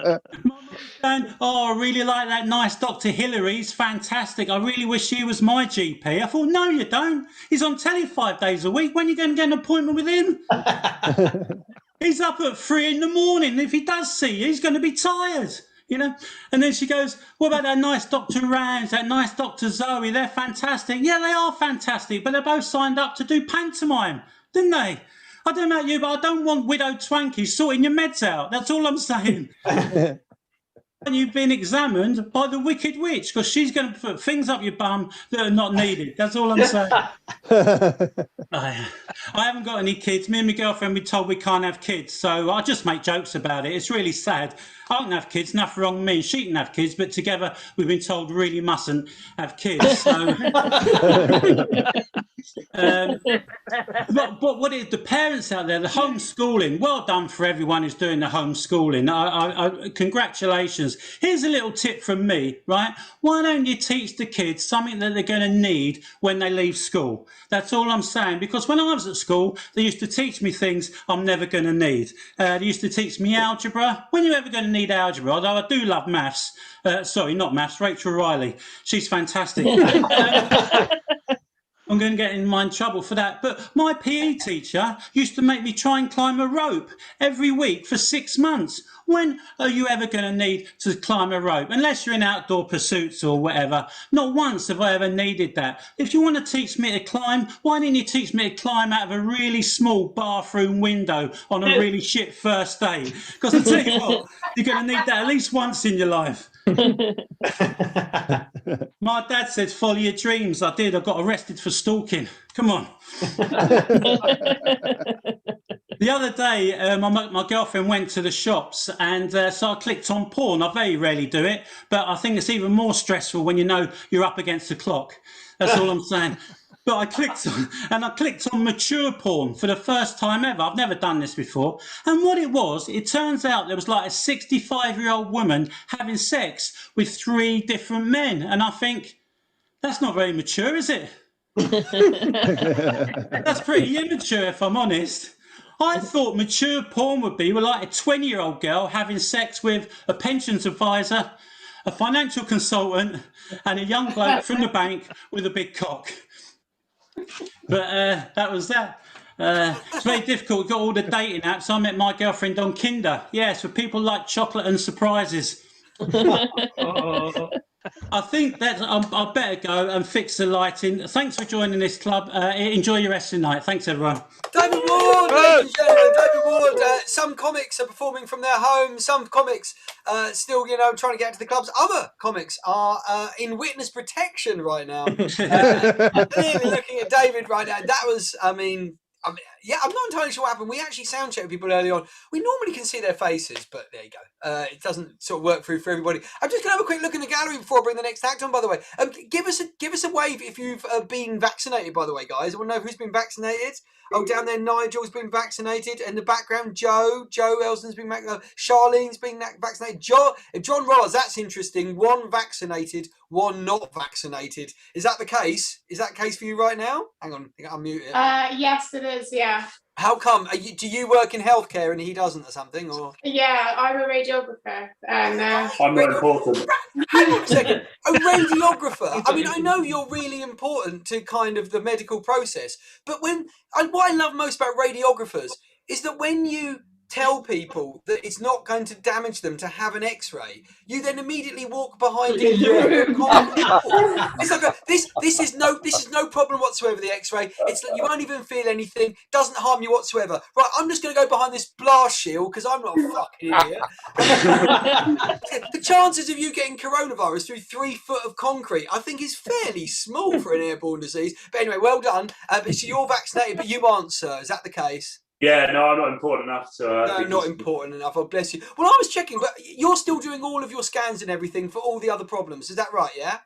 My mum's saying, oh, I really like that nice Dr. Hillary. He's fantastic. I really wish he was my GP. I thought, no, you don't. He's on telly 5 days a week. When are you going to get an appointment with him? He's up at 3 in the morning. If he does see you, he's going to be tired, you know. And then she goes, what about that nice Dr. Rams, that nice Dr. Zoe? They're fantastic. Yeah, they are fantastic, but they both signed up to do pantomime, didn't they? I don't know about you, but I don't want widow twankies sorting your meds out. That's all I'm saying. And you've been examined by the Wicked Witch, because she's going to put things up your bum that are not needed. That's all I'm saying. I haven't got any kids. Me and my girlfriend, we told we can't have kids, so I just make jokes about it. It's really sad. I can have kids, nothing wrong with me. She can have kids, but together we've been told really mustn't have kids. So. But what is the parents out there, the homeschooling, well done for everyone who's doing the homeschooling. Congratulations. Here's a little tip from me, right? Why don't you teach the kids something that they're going to need when they leave school? That's all I'm saying, because when I was at school, they used to teach me things I'm never going to need. They used to teach me algebra. When are you ever going to need algebra? Although I do love maths. Sorry, not maths, Rachel Riley. She's fantastic. I'm going to get in my trouble for that. But my PE teacher used to make me try and climb a rope every week for 6 months. When are you ever going to need to climb a rope? Unless you're in outdoor pursuits or whatever. Not once have I ever needed that. If you want to teach me to climb, why didn't you teach me to climb out of a really small bathroom window on a really shit first day? Because I tell you what, you're going to need that at least once in your life. My dad said, follow your dreams. I did. I got arrested for stalking. Come on. The other day, my girlfriend went to the shops, and so I clicked on porn. I very rarely do it, but I think it's even more stressful when you know you're up against the clock. That's all I'm saying. But I clicked on mature porn for the first time ever. I've never done this before. And what it was, it turns out there was like a 65-year-old woman having sex with 3 different men. And I think, that's not very mature, is it? That's pretty immature, if I'm honest. I thought mature porn would be like a 20-year-old girl having sex with a pensions advisor, a financial consultant, and a young bloke from the bank with a big cock. But that was that. It's very difficult. We've got all the dating apps. I met my girlfriend on Kinder. Yes, for people like chocolate and surprises. I think that I better go and fix the lighting. Thanks for joining this club. Enjoy your rest of the night. Thanks, everyone. David Ward, ladies and gentlemen, David Ward. Some comics are performing from their homes. Some comics still, trying to get to the clubs. Other comics are in witness protection right now. Clearly looking at David right now. That was, yeah, I'm not entirely sure what happened. We actually sound checked people early on. We normally can see their faces, but there you go. It doesn't sort of work through for everybody. I'm just going to have a quick look in the gallery before I bring the next act on, by the way. Give us a wave if you've been vaccinated, by the way, guys. I want to know who's been vaccinated. Oh, down there, Nigel's been vaccinated. In the background, Joe Elston's been vaccinated. Charlene's been vaccinated. John Ross, that's interesting. 1 vaccinated, 1 not vaccinated. Is that the case? Is that the case for you right now? Hang on, I think I'm muted. Yes, it is, yeah. How come? Do you work in healthcare and he doesn't or something? Or Yeah, I'm a radiographer. And I'm not important. Hang on a second. A radiographer? I mean, I know you're really important to kind of the medical process, but what I love most about radiographers is that when you tell people that it's not going to damage them to have an X-ray, you then immediately walk behind it. It's like this is no problem whatsoever. The X-ray, it's like you won't even feel anything, doesn't harm you whatsoever. Right, I'm just going to go behind this blast shield because I'm not a fucking idiot. The chances of you getting coronavirus through 3 foot of concrete, I think, is fairly small for an airborne disease. But anyway, well done. So you're vaccinated, but you aren't, sir. Is that the case? Yeah, no, I'm not important enough to. No, not important enough. Oh, bless you. Well, I was checking, but you're still doing all of your scans and everything for all the other problems. Is that right? Yeah.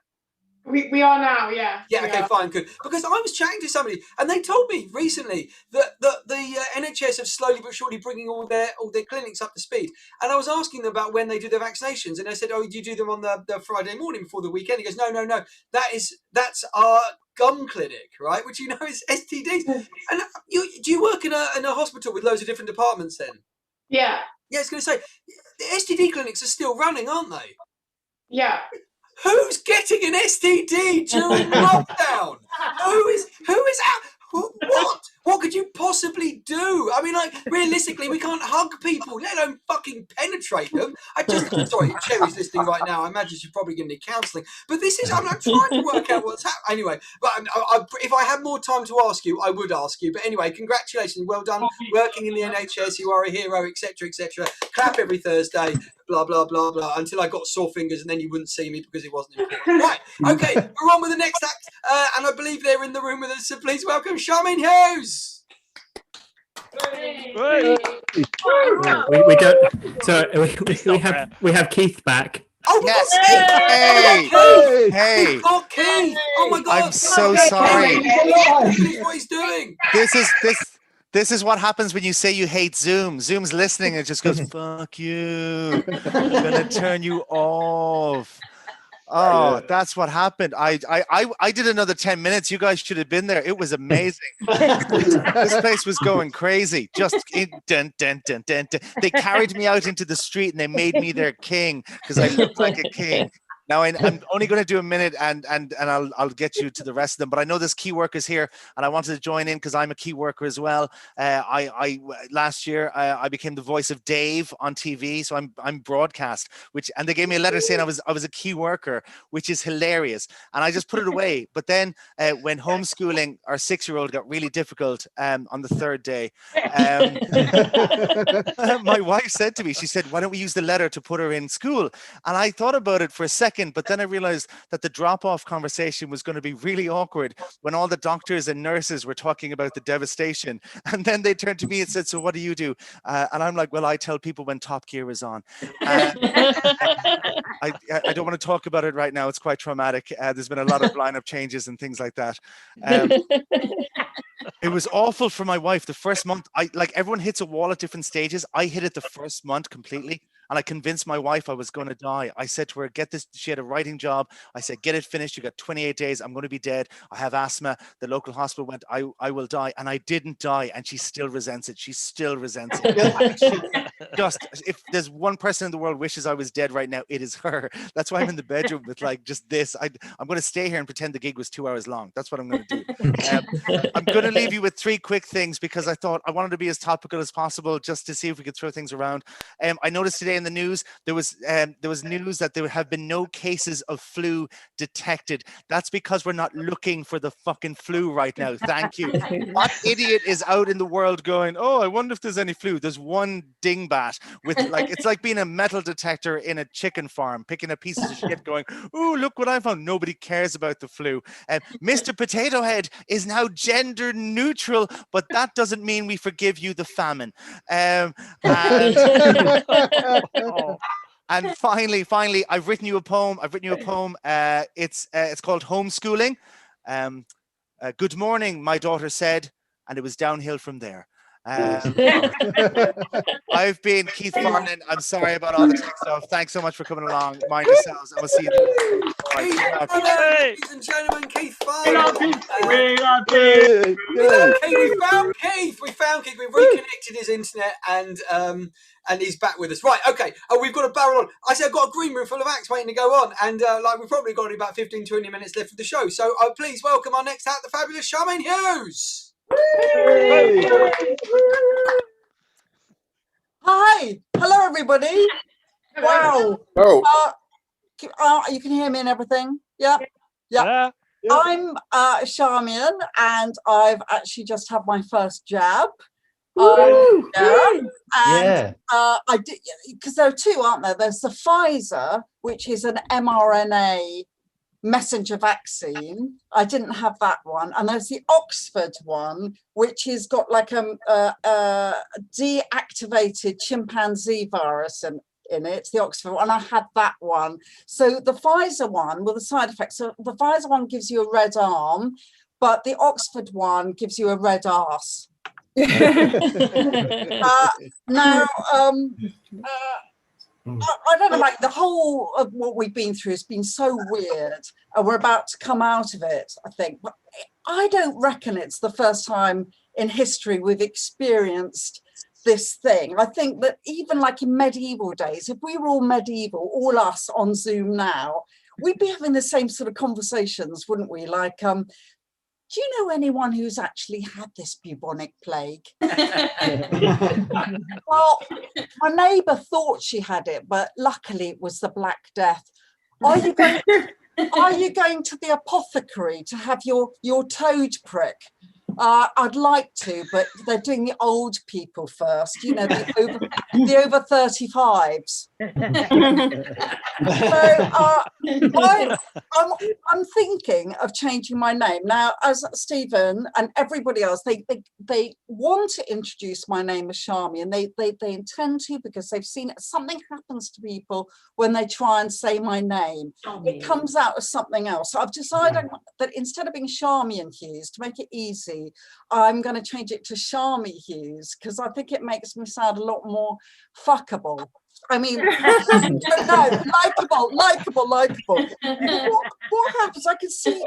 We are now, yeah. Yeah, okay, fine, good. Because I was chatting to somebody, and they told me recently that the NHS have slowly but surely bringing all their clinics up to speed. And I was asking them about when they do their vaccinations, and they said, "Oh, do you do them on the Friday morning before the weekend?" He goes, "No. That's our gum clinic, right? Which is STDs." And do you work in a hospital with loads of different departments then? Yeah. Yeah, I was going to say the STD clinics are still running, aren't they? Yeah. Who's getting an STD during lockdown? Who is out? What could you possibly do? I mean, like, realistically, we can't hug people, let alone fucking penetrate them. Sorry, Cherry's listening right now. I imagine she's probably going to need counselling. But this is, I'm trying to work out what's happening. Anyway, but if I had more time to ask you, I would ask you. But anyway, congratulations. Well done working in the NHS. You are a hero, etc., etc. Clap every Thursday. Blah, blah, blah, blah, until I got sore fingers and then you wouldn't see me because it wasn't important. Right, okay, we're on with the next act, and I believe they're in the room with us, so please welcome Charmaine Hughes. We have Keith back. Oh, yes! Hey! We've got Keith! Oh my God! I'm so sorry. What he's doing? This is what happens when you say you hate Zoom. Zoom's listening and it just goes, fuck you. I'm going to turn you off. Oh, that's what happened. I did another 10 minutes. You guys should have been there. It was amazing. This place was going crazy. Dun, dun, dun, dun, dun. They carried me out into the street and they made me their king because I looked like a king. Now, I'm only going to do a minute and I'll get you to the rest of them. But I know there's key workers here and I wanted to join in because I'm a key worker as well. Last year, I became the voice of Dave on TV. So I'm broadcast, and they gave me a letter saying I was a key worker, which is hilarious. And I just put it away. But then when homeschooling, our 6-year-old got really difficult on the 3rd day, my wife said to me, she said, why don't we use the letter to put her in school? And I thought about it for a second. But then I realized that the drop-off conversation was going to be really awkward when all the doctors and nurses were talking about the devastation. And then they turned to me and said, so what do you do? And I'm like, well, I tell people when Top Gear is on. I don't want to talk about it right now. It's quite traumatic. There's been a lot of lineup changes and things like that. It was awful for my wife. The first month, everyone hits a wall at different stages. I hit it the first month completely. And I convinced my wife I was going to die. I said to her, get this. She had a writing job. I said, get it finished. You got 28 days. I'm going to be dead. I have asthma. The local hospital went, I will die. And I didn't die. And she still resents it. She still resents it. If there's one person in the world wishes I was dead right now, it is her. That's why I'm in the bedroom with just this. I'm going to stay here and pretend the gig was 2 hours long. That's what I'm going to do. I'm going to leave you with 3 quick things because I thought I wanted to be as topical as possible just to see if we could throw things around. I noticed today in the news there was news that there have been no cases of flu detected. That's because we're not looking for the fucking flu right now. Thank you. What idiot is out in the world going, oh, I wonder if there's any flu? There's one dingbat with it's like being a metal detector in a chicken farm, picking up pieces of shit going, oh, look what I found. Nobody cares about the flu. Mr. Potato Head is now gender neutral, but that doesn't mean we forgive you the famine. And finally, I've written you a poem. It's called Homeschooling. Good morning, my daughter said, and it was downhill from there. I've been Keith Farnan. I'm sorry about all the tech stuff. Thanks so much for coming along. Mind yourselves, and we'll see you then. Ladies and gentlemen, Keith Farnan. We love Keith. We found Keith. We've reconnected his internet and he's back with us. Right, okay. We've got a barrel on. I said I've got a green room full of acts waiting to go on, and we've probably got about 15-20 minutes left of the show. So please welcome our next act, the fabulous Charmaine Hughes. Hi. Hello, everybody. Wow. Oh. You can hear me and everything? Yeah. Yeah. I'm Charmaine, and I've actually just had my first jab. And I did, because there are two, aren't there? There's the Pfizer, which is an mRNA messenger vaccine. I didn't have that one. And there's the Oxford one, which has got like a deactivated chimpanzee virus in it, the Oxford one. I had that one. So the Pfizer one, well, the side effects, so the Pfizer one gives you a red arm, but the Oxford one gives you a red arse. Now, I don't know, like the whole of what we've been through has been so weird, and we're about to come out of it, I think. But I don't reckon it's the first time in history we've experienced this thing. I think that even like in medieval days, if we were all medieval, all us on Zoom now, we'd be having the same sort of conversations, wouldn't we? Like, do you know anyone who's actually had this bubonic plague? Well, my neighbour thought she had it, but luckily it was the Black Death. Are you going to the apothecary to have your toad prick? I'd like to, but they're doing the old people first, you know, the over 35s. So I'm thinking of changing my name now. As Stephen and everybody else, they want to introduce my name as Charmy, and they intend to, because they've seen something happens to people when they try and say my name. It comes out as something else. So I've decided that instead of being Charmaine Hughes, to make it easy, I'm going to change it to Charmy Hughes, because I think it makes me sound a lot more fuckable. I mean, no, likeable. What happens? I can see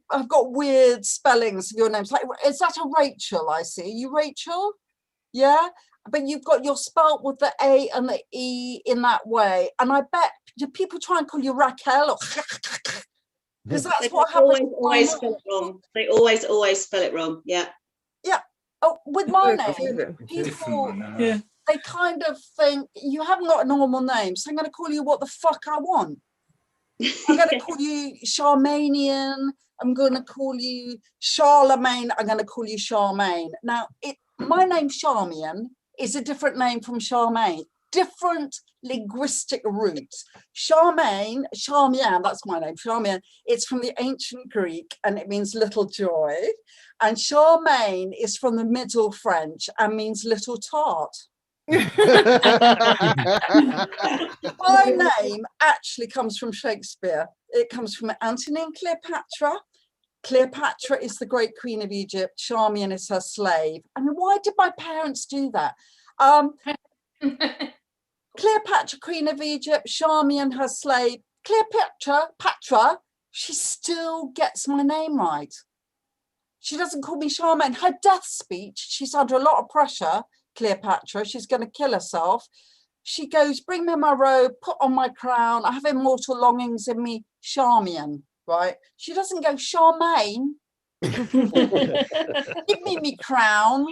I've got weird spellings of your names. Like, is that a Rachel? I see. You Rachel? Yeah, but you've got your spelt with the A and the E in that way. And I bet, do people try and call you Raquel? Or because that's what happens. Always spell it wrong. They always spell it wrong. Yeah. Yeah. Oh, with my name, people, they kind of think you haven't got a normal name, so I'm going to call you what the fuck I want. I'm going to call you Charmanian. I'm going to call you Charlemagne. I'm going to call you Charmaine. Now, my name Charmian is a different name from Charmaine. Different linguistic roots. Charmaine, that's my name, Charmian. It's from the ancient Greek and it means little joy. And Charmaine is from the Middle French and means little tart. My name actually comes from Shakespeare. It comes from Antony and Cleopatra. Cleopatra is the great queen of Egypt. Charmian is her slave. I mean, why did my parents do that? Cleopatra, queen of Egypt, Charmian, her slave. Cleopatra, she still gets my name right. She doesn't call me Charmaine. Her death speech, she's under a lot of pressure, Cleopatra. She's going to kill herself. She goes, bring me my robe, put on my crown. I have immortal longings in me, Charmian, right? She doesn't go, Charmaine. Give me me crown.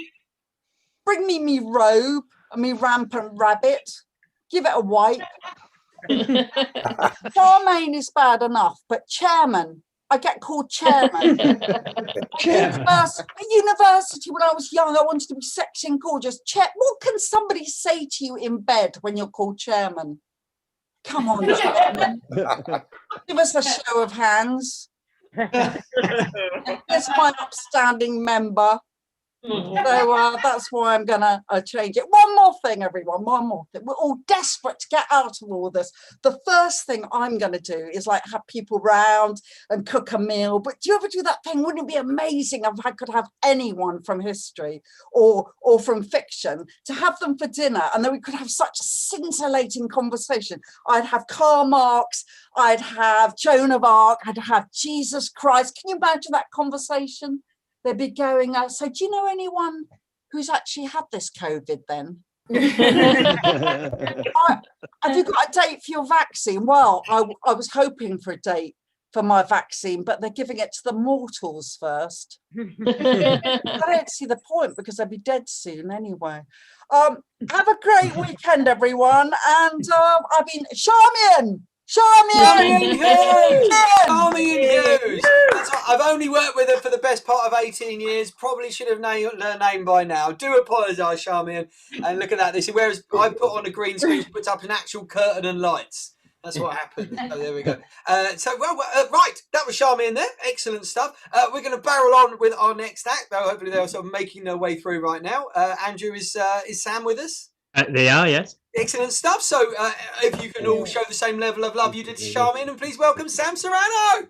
Bring me robe and me rampant rabbit. Give it a wipe. Charmaine is bad enough, but chairman, I get called chairman. At university, when I was young, I wanted to be sexy and gorgeous. What can somebody say to you in bed when you're called chairman? Come on, chairman. Give us a show of hands. Here's my upstanding member. So that's why I'm gonna change it. One more thing, everyone, one more thing. We're all desperate to get out of all this. The first thing I'm gonna do is like have people round and cook a meal. But do you ever do that thing? Wouldn't it be amazing if I could have anyone from history or from fiction to have them for dinner, and then we could have such a scintillating conversation. I'd have Karl Marx, I'd have Joan of Arc, I'd have Jesus Christ. Can you imagine that conversation? They'd be going, so do you know anyone who's actually had this COVID then? Have you got a date for your vaccine? Well, I was hoping for a date for my vaccine, but they're giving it to the mortals first. I don't see the point because they'll be dead soon anyway. Have a great weekend, everyone. And Charmaine Hughes! I've only worked with her for the best part of 18 years. Probably should have named her name by now. Do apologise, Charmaine. And look at that. This is whereas I put on a green screen, she puts up an actual curtain and lights. That's what happened. Oh, there we go. Right, that was Charmaine there. Excellent stuff. We're going to barrel on with our next act, though. Hopefully they're sort of making their way through right now. Andrew, is Sam with us? They are, yes. Excellent stuff. So if you can all show the same level of love you did to Charmaine, and please welcome Sam Serrano.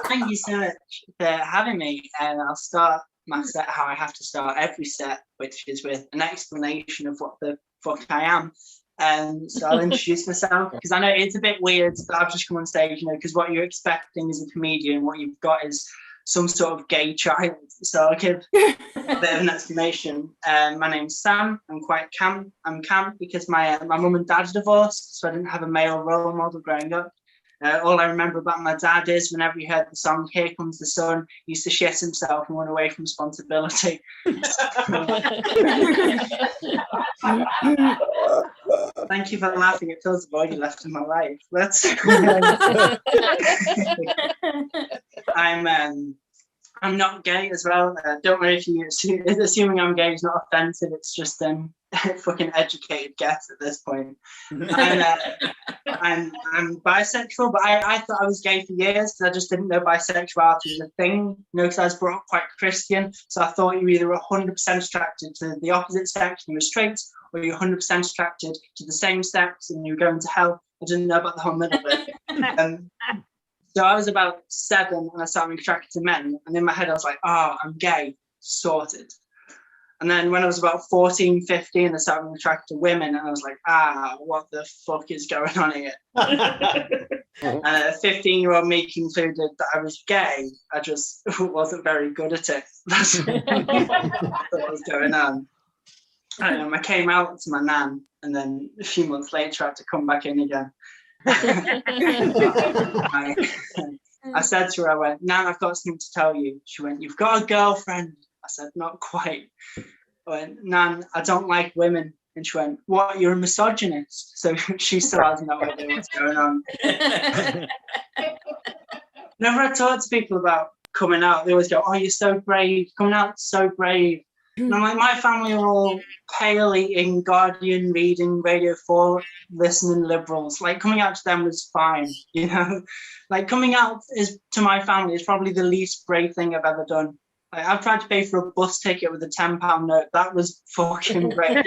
Thank you so much for having me. And I'll start my set how I have to start every set, which is with an explanation of what the fuck I am. So I'll introduce myself because I know it's a bit weird that I've just come on stage, because what you're expecting as a comedian, what you've got is some sort of gay child. So I'll give a bit of an explanation. My name's Sam. I'm quite camp. I'm camp because my mum and dad divorced, so I didn't have a male role model growing up. All I remember about my dad is whenever he heard the song "Here Comes the Sun," he used to shit himself and run away from responsibility. Thank you for laughing. It fills the void you left in my life. I'm not gay as well. Don't worry if you assuming I'm gay is not offensive. It's just fucking educated guess at this point. I'm bisexual, but I thought I was gay for years because I just didn't know bisexuality was a thing. Because I was brought up quite Christian, so I thought you either were 100% attracted to the opposite sex and you were straight, or you're 100% attracted to the same sex and you were going to hell. I didn't know about the whole middle bit. So I was about 7 and I started being attracted to men. And in my head, I was like, I'm gay, sorted. And then when I was about 14, 15, I started being attracted to women. And I was like, what the fuck is going on here? And a 15-year-old me concluded that I was gay. I just wasn't very good at it. That's what was going on. I came out to my nan. And then a few months later, I had to come back in again. I said to her, I went, Nan, I've got something to tell you. She went, you've got a girlfriend. I said, not quite. I went, Nan, I don't like women. And she went, what, you're a misogynist? So she still has no idea what's going on. Whenever I talk to people about coming out, they always go, oh, you're so brave. Coming out is so brave. And I'm like, my family are all pale eating, Guardian reading, Radio 4 listening liberals. Like, coming out to them was fine, Like, coming out to my family is probably the least brave thing I've ever done. Like, I've tried to pay for a bus ticket with a £10 note. That was fucking brave.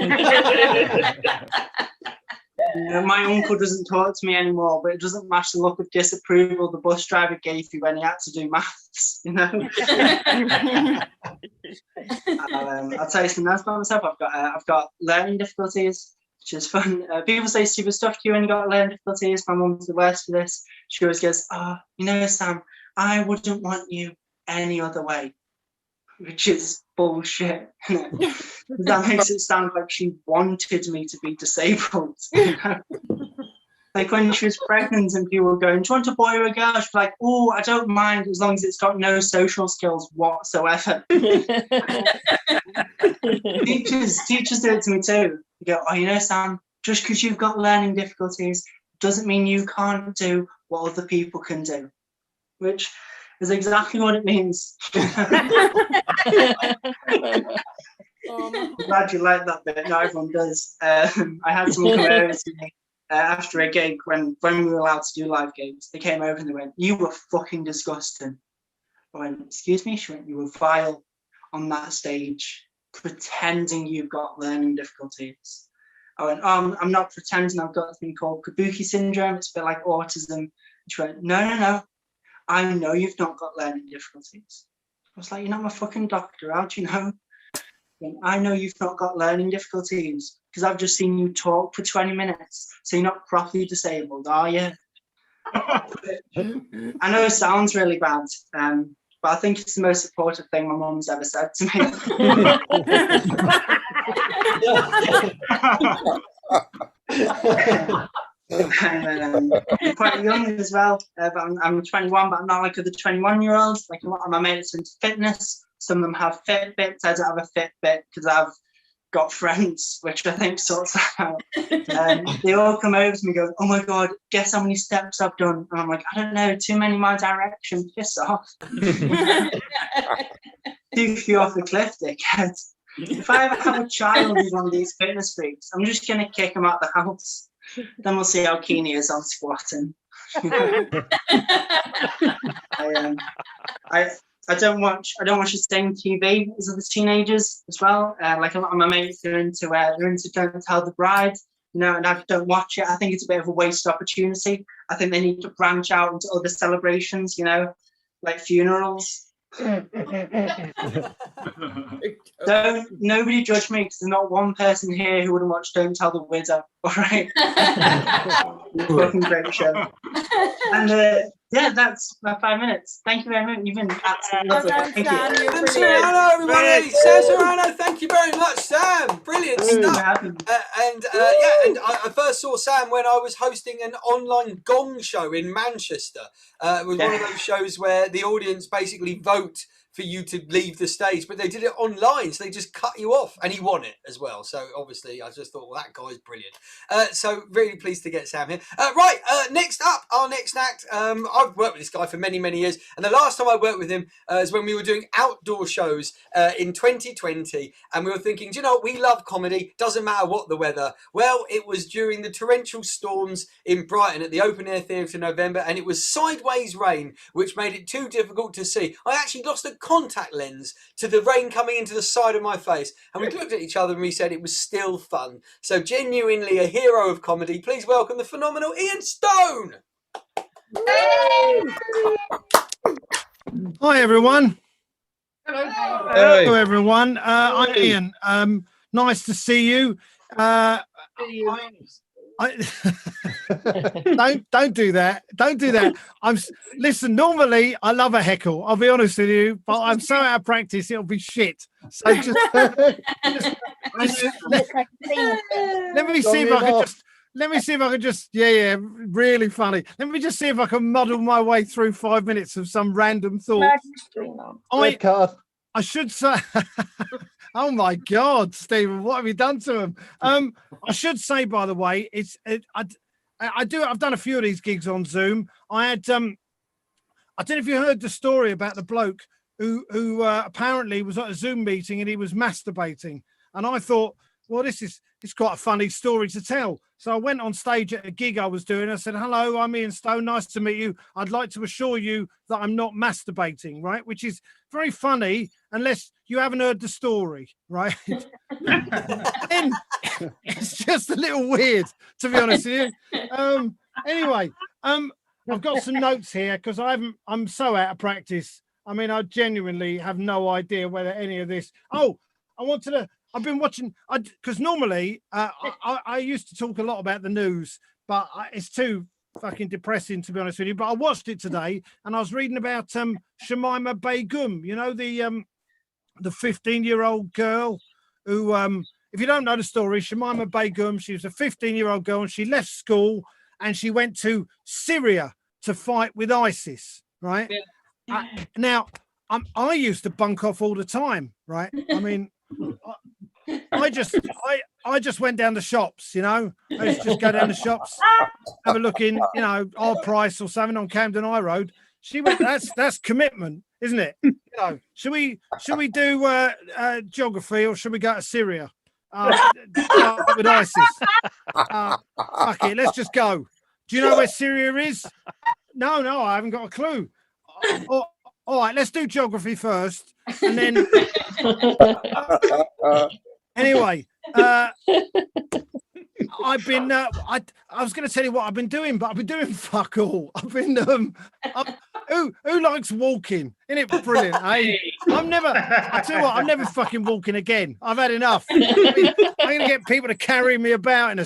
My uncle doesn't talk to me anymore, but it doesn't match the look of disapproval the bus driver gave you when he had to do maths, I'll tell you something else about myself. I've got learning difficulties, which is fun. People say stupid stuff to you when you got learning difficulties. My mum's the worst for this. She always goes, Sam, I wouldn't want you any other way. Which is bullshit. That makes it sound like she wanted me to be disabled. Like when she was pregnant and people were going, do you want a boy or a girl? She's like, oh, I don't mind as long as it's got no social skills whatsoever. Teachers do it to me too. They go, Sam, just because you've got learning difficulties doesn't mean you can't do what other people can do. Which is exactly what it means. I'm glad you like that bit. Not everyone does. I had someone come over to me after a gig when we were allowed to do live gigs. They came over and they went, you were fucking disgusting. I went, excuse me? She went, you were vile on that stage, pretending you've got learning difficulties. I went, I'm not pretending. I've got a thing called kabuki syndrome. It's a bit like autism. And she went, no. I know you've not got learning difficulties. I was like, you're not my fucking doctor. How do you know? And I know you've not got learning difficulties because I've just seen you talk for 20 minutes. So you're not properly disabled, are you? I know it sounds really bad, but I think it's the most supportive thing my mum's ever said to me. I'm quite young as well, but I'm 21, but I'm not like other 21-year-olds. Like a lot of my mates are into fitness. Some of them have Fitbits. I don't have a Fitbit because I've got friends, which I think sorts that out. They all come over to me and go, "Oh my God, guess how many steps I've done?" And I'm like, "I don't know, too many my direction, piss off." Too few off the cliff, dickhead. If I ever have a child who's one of these fitness freaks, I'm just going to kick him out the house. Then we'll see how keen he is on squatting. I don't watch the same TV as other teenagers as well. Like a lot of my mates are into Don't Tell the Bride, you know, and I don't watch it. I think it's a bit of a wasted opportunity. I think they need to branch out into other celebrations, you know, like funerals. Nobody judge me because there's not one person here who wouldn't watch Don't Tell the Widow. All right. Fucking great show. And yeah, that's my 5 minutes. Thank you very much. You've been absolutely lovely. Thank you. Sam Serrano, everybody. Sam Serrano, thank you very much, Sam. Brilliant stuff. And I first saw Sam when I was hosting an online gong show in Manchester. It was one of those shows where the audience basically vote for you to leave the stage, but they did it online, so they just cut you off, and he won it as well. So obviously, I just thought, well, that guy's brilliant. So really pleased to get Sam here. Next up, our next act. I've worked with this guy for many, many years, and the last time I worked with him is when we were doing outdoor shows in 2020, and we were thinking, do you know what? We love comedy. Doesn't matter what the weather. Well, it was during the torrential storms in Brighton at the Open Air Theatre in November, and it was sideways rain, which made it too difficult to see. I actually lost a contact lens to the rain coming into the side of my face, and we looked at each other and we said it was still fun. So genuinely a hero of comedy. Please welcome the phenomenal Ian Stone. Hi everyone. Hello. Hello everyone. I'm Ian. Nice to see you. Don't do that. Don't do that. Listen, normally I love a heckle, I'll be honest with you, but I'm so out of practice it'll be shit. So let me see if I can just really funny. Let me just see if I can muddle my way through 5 minutes of some random thoughts. I should say oh my God, Stephen, what have you done to him? I should say, by the way, I've done a few of these gigs on Zoom. I don't know if you heard the story about the bloke who apparently was at a Zoom meeting and he was masturbating. And I thought, well, it's quite a funny story to tell. So I went on stage at a gig I was doing. I said, "Hello, I'm Ian Stone. Nice to meet you. I'd like to assure you that I'm not masturbating," right? Which is very funny unless you haven't heard the story, right? And it's just a little weird, to be honest with you. Anyway, I've got some notes here because I'm so out of practice. I mean, I genuinely have no idea whether any of this. I've been watching, because normally I used to talk a lot about the news, but it's too fucking depressing, to be honest with you. But I watched it today and I was reading about Shamima Begum, you know, the 15-year-old girl who, if you don't know the story, Shamima Begum, she was a 15-year-old girl and she left school and she went to Syria to fight with ISIS, right? Yeah. Now, I used to bunk off all the time, right? I mean, I just went down the shops, you know. I used to just go down the shops, have a look in, you know, our price or something on Camden High Road. She went. That's commitment, isn't it? You know, should we do geography or should we go to Syria with ISIS? Fuck it, let's just go. Do you know where Syria is? No, I haven't got a clue. All right, let's do geography first, and then. Anyway, I've been. I was going to tell you what I've been doing, but I've been doing fuck all. I've been. Who likes walking? Isn't it brilliant? I tell you what, I'm never fucking walking again. I've had enough. I'm going to get people to carry me about in a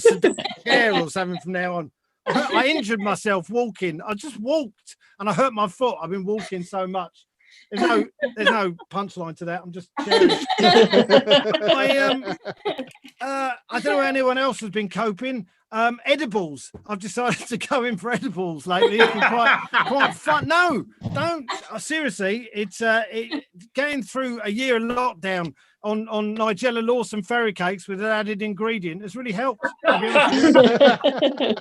chair or something from now on. I injured myself walking. I just walked and I hurt my foot. I've been walking so much. There's no punchline to that. I'm just sharing. I don't know how anyone else has been coping. Edibles. I've decided to go in for edibles lately. It's been quite fun. No, don't. Seriously, it's getting through a year of lockdown on Nigella Lawson fairy cakes with an added ingredient has really helped. To be honest with you.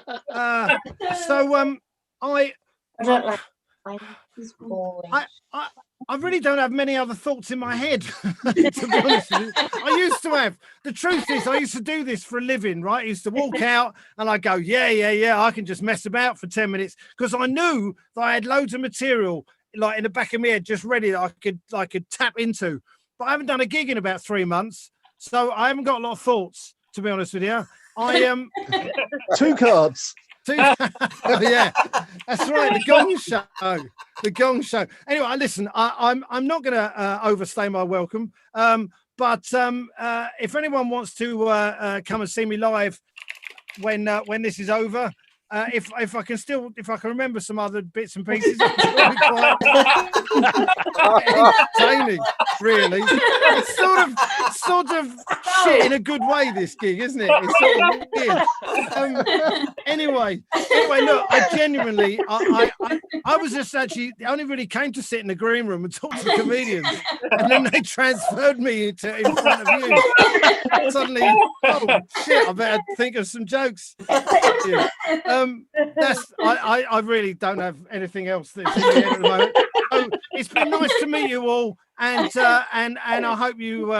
I really don't have many other thoughts in my head, to be honest with you. I used to have. The truth is, I used to do this for a living, right? I used to walk out and I go, yeah, I can just mess about for 10 minutes because I knew that I had loads of material like in the back of my head just ready that I could tap into. But I haven't done a gig in about 3 months, so I haven't got a lot of thoughts, to be honest with you. I am 2 cards. Yeah, that's right. The Gong Show. The Gong Show. Anyway, listen. I'm not going to overstay my welcome. But if anyone wants to come and see me live when this is over, if I can remember some other bits and pieces, it's quite entertaining. Really, it's sort of shit in a good way. This gig, isn't it? It's sort of weird. Anyway, look, I genuinely, I was just actually I only really came to sit in the green room and talk to the comedians, and then they transferred me in front of you. Suddenly, oh shit! I better think of some jokes. I really don't have anything else that's in the head at the moment. So it's been nice to meet you all, and I hope you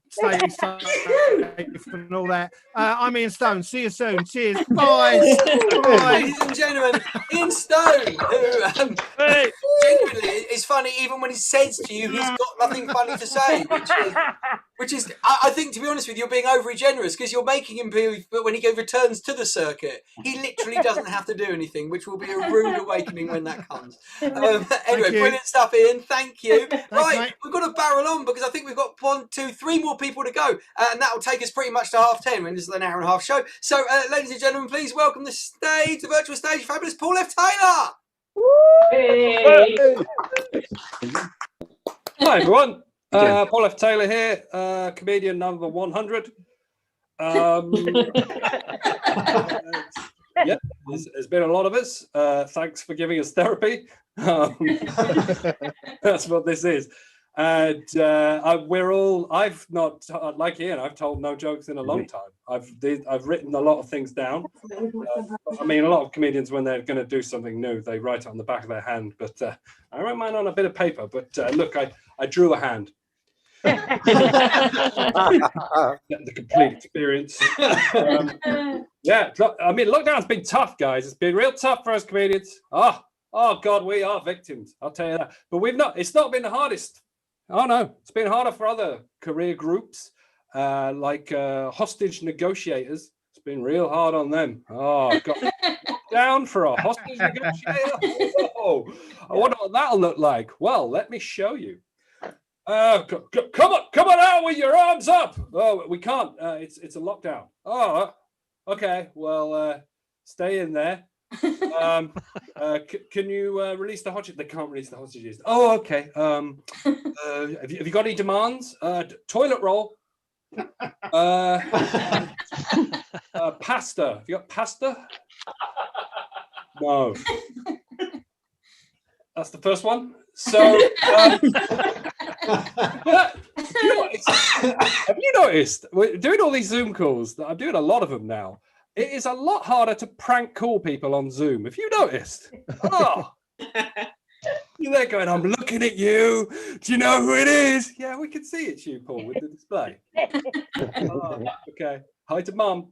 stay safe and all that. I'm Ian Stone. See you soon. Cheers. Bye. Bye. Ladies and gentlemen, Ian Stone, who genuinely is funny even when he says to you he's got nothing funny to say, which is I think, to be honest with you, you're being overly generous because you're making him be, but when he returns to the circuit, he literally doesn't have to do anything, which will be a rude awakening when that comes. Anyway, brilliant stuff, Ian. Thank you. Right, mate. we've got to barrel on because I think we've got 1, 2, 3 more people to go, and that will take us pretty much to 10:30 when this is an hour and a half show. So, ladies and gentlemen, please welcome the virtual stage, fabulous Paul F. Taylor. Hey. Hi everyone, Paul F. Taylor here, comedian number 100. Yeah, there's been a lot of us. Thanks for giving us therapy. That's what this is. And I've not, like Ian, I've told no jokes in a long time. I've written a lot of things down. I mean, a lot of comedians, when they're going to do something new, they write it on the back of their hand. But I wrote mine on a bit of paper. But look, I drew a hand. The complete experience. I mean, lockdown's been tough, guys. It's been real tough for us comedians. Oh God, we are victims. I'll tell you that. But it's not been the hardest. Oh no, it's been harder for other career groups, like hostage negotiators. It's been real hard on them. Oh God, down for a hostage negotiator. Oh, I wonder what that'll look like. Well, let me show you. Come on out with your arms up. Oh, we can't. It's a lockdown. Oh, okay. Well, stay in there. Can you release the hostages? They can't release the hostages. Oh, okay. Have you got any demands? Toilet roll. Pasta. Have you got pasta? No. That's the first one. So, have you noticed? We're doing all these Zoom calls. I'm doing a lot of them now. It is a lot harder to prank call people on Zoom. Have you noticed? Oh, you're there going, I'm looking at you. Do you know who it is? Yeah, we can see it's you, Paul, with the display. Oh, okay. Hi to Mum.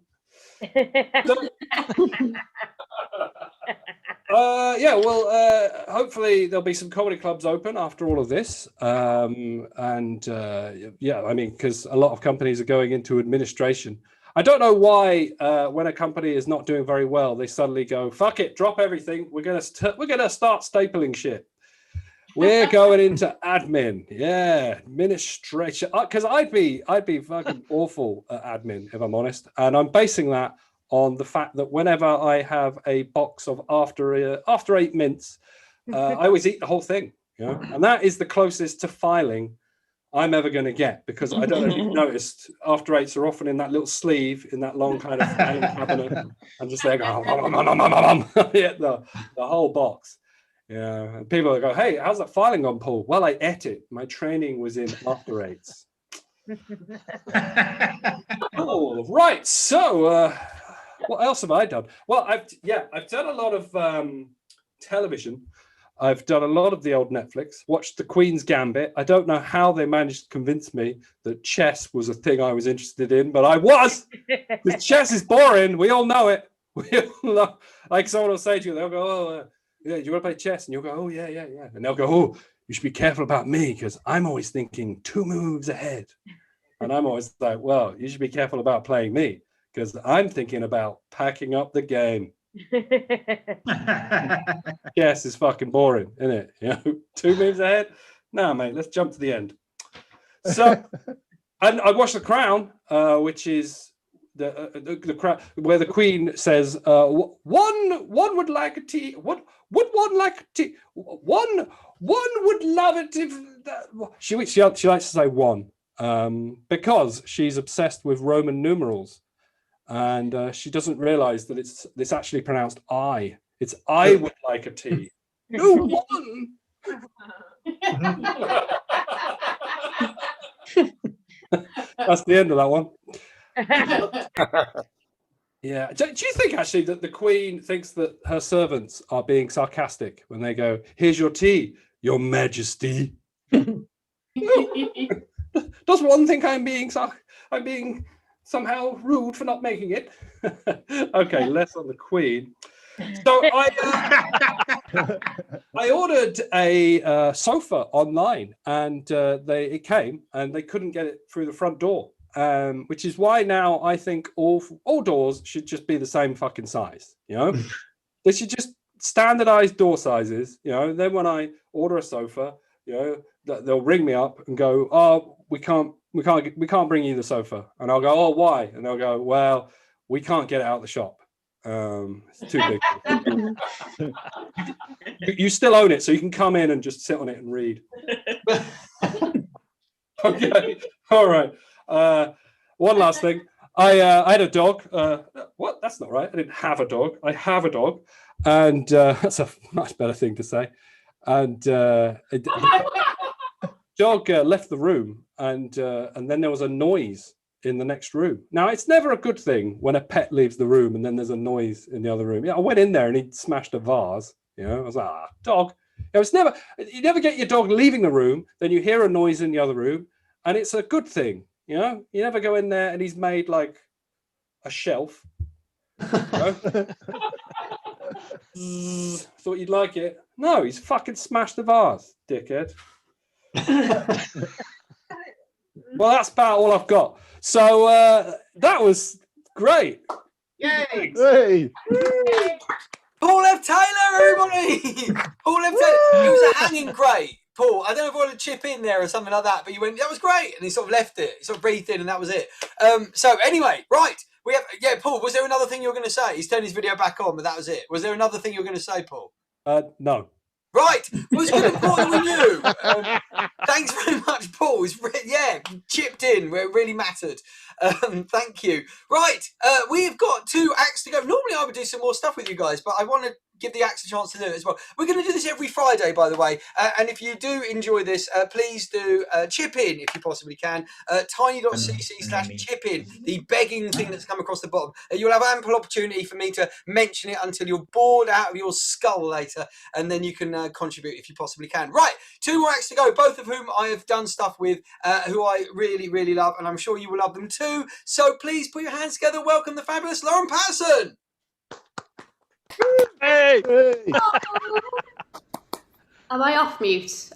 Hopefully there'll be some comedy clubs open after all of this. I mean, because a lot of companies are going into administration. I don't know why when a company is not doing very well, they suddenly go, fuck it, drop everything. We're gonna start stapling shit. We're going into admin, administration. Because I'd be fucking awful at admin, if I'm honest. And I'm basing that on the fact that whenever I have a box of after 8 mints, I always eat the whole thing, and that is the closest to filing I'm ever going to get, because I don't know if you've noticed, after eights are often in that little sleeve, in that long kind of filing cabinet, and just there going, yeah, the whole box. Yeah, and people go, hey, how's that filing gone, Paul? Well, I ate it. My training was in after eights. Cool. Right. So, what else have I done? Well, I've done a lot of television. I've done a lot of the old Netflix. Watched The Queen's Gambit. I don't know how they managed to convince me that chess was a thing I was interested in, but I was. Because chess is boring. We all know it. We all know. Like someone will say to you, they'll go, "Oh, yeah, do you want to play chess?" And you'll go, "Oh, yeah." And they'll go, "Oh, you should be careful about me because I'm always thinking 2 moves ahead." And I'm always like, well, you should be careful about playing me because I'm thinking about packing up the game. Yes, it's fucking boring, isn't it? 2 moves ahead. No, mate, let's jump to the end. So, and I watched The Crown, which is the Crown, where the Queen says, "One would like a tea. What would one like a tea? One would love it if she likes to say one." Because she's obsessed with Roman numerals, and she doesn't realize that it's actually pronounced I. It's I would like a tea. No one. That's the end of that one. Yeah. Do you think actually that the Queen thinks that her servants are being sarcastic when they go, "Here's your tea, Your Majesty"? Does one think I'm being somehow rude for not making it? Okay, less on the Queen. So I ordered a sofa online, and it came, and they couldn't get it through the front door, which is why now I think all doors should just be the same fucking size. They should just standardize door sizes. Then when I order a sofa, they'll ring me up and go, "Oh, we can't bring you the sofa," and I'll go, "Oh, why?" And they'll go, "Well, we can't get it out of the shop. It's too big." You still own it, so you can come in and just sit on it and read. Okay, all right. One last thing. I had a dog. What? That's not right. I didn't have a dog. I have a dog, and that's a much better thing to say. And dog left the room, and then there was a noise in the next room. Now, it's never a good thing when a pet leaves the room and then there's a noise in the other room. Yeah, I went in there and he'd smashed a vase. I was like, dog. You never get your dog leaving the room, then you hear a noise in the other room, and it's a good thing. You never go in there and he's made like a shelf. Thought you'd like it. No, he's fucking smashed the vase, dickhead. Well, that's about all I've got. So that was great. Yay! Hey. Paul F. Taylor, everybody! Paul F. Taylor. It was a hanging great. Paul, I don't know if you want to chip in there or something like that, but you went, "That was great," and he sort of left it. He sort of breathed in, and that was it. So anyway, right. We have, Paul, was there another thing you were going to say? He's turned his video back on, but that was it. Was there another thing you were going to say, Paul? No. Right. Well, it's good important we knew. Thanks very much, Paul. Chipped in where it really mattered. Thank you. Right. We've got 2 acts to go. Normally I would do some more stuff with you guys, but I want to give the acts a chance to do it as well. We're going to do this every Friday, by the way. And if you do enjoy this, please do chip in if you possibly can. Tiny.cc/chip-in, the begging thing that's come across the bottom. You'll have ample opportunity for me to mention it until you're bored out of your skull later, and then you can contribute if you possibly can. Right, 2 more acts to go, both of whom I have done stuff with, who I really, really love, and I'm sure you will love them too. So please put your hands together. Welcome the fabulous Lauren Patterson. Hey! Am I off mute?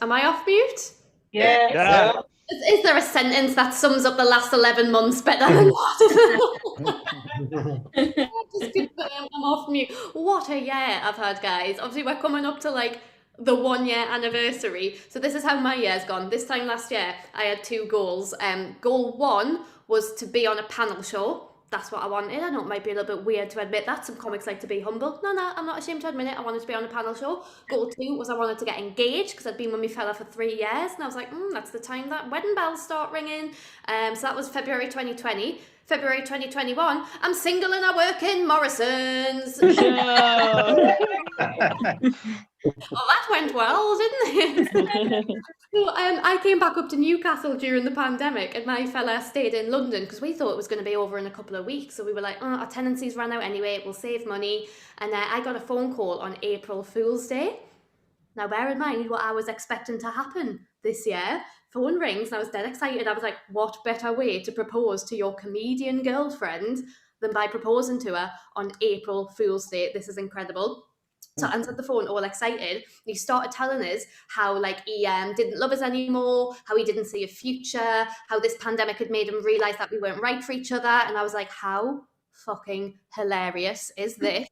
Yeah. Is there a sentence that sums up the last 11 months better than what? Just confirm I'm off mute. What a year I've had, guys. Obviously, we're coming up to like the 1-year anniversary. So this is how my year's gone. This time last year, I had 2 goals. Goal 1 was to be on a panel show. that's what I wanted. I know it might be a little bit weird to admit that. Some comics like to be humble. No, I'm not ashamed to admit it. I wanted to be on a panel show. Goal 2 was I wanted to get engaged because I'd been with my fella for 3 years. And I was like, that's the time that wedding bells start ringing. So that was February 2020. February 2021, I'm single and I work in Morrison's. Well, that went well, didn't it? So, I came back up to Newcastle during the pandemic, and my fella stayed in London because we thought it was going to be over in a couple of weeks. So we were like, our tenancies ran out anyway, we'll save money. And I got a phone call on April Fool's Day. Now, bear in mind what I was expecting to happen this year. Phone rings, and I was dead excited. I was like, what better way to propose to your comedian girlfriend than by proposing to her on April Fool's Day? This is incredible. So I answered the phone all excited. He started telling us how he didn't love us anymore, how he didn't see a future, how this pandemic had made him realise that we weren't right for each other. And I was like, how fucking hilarious is this?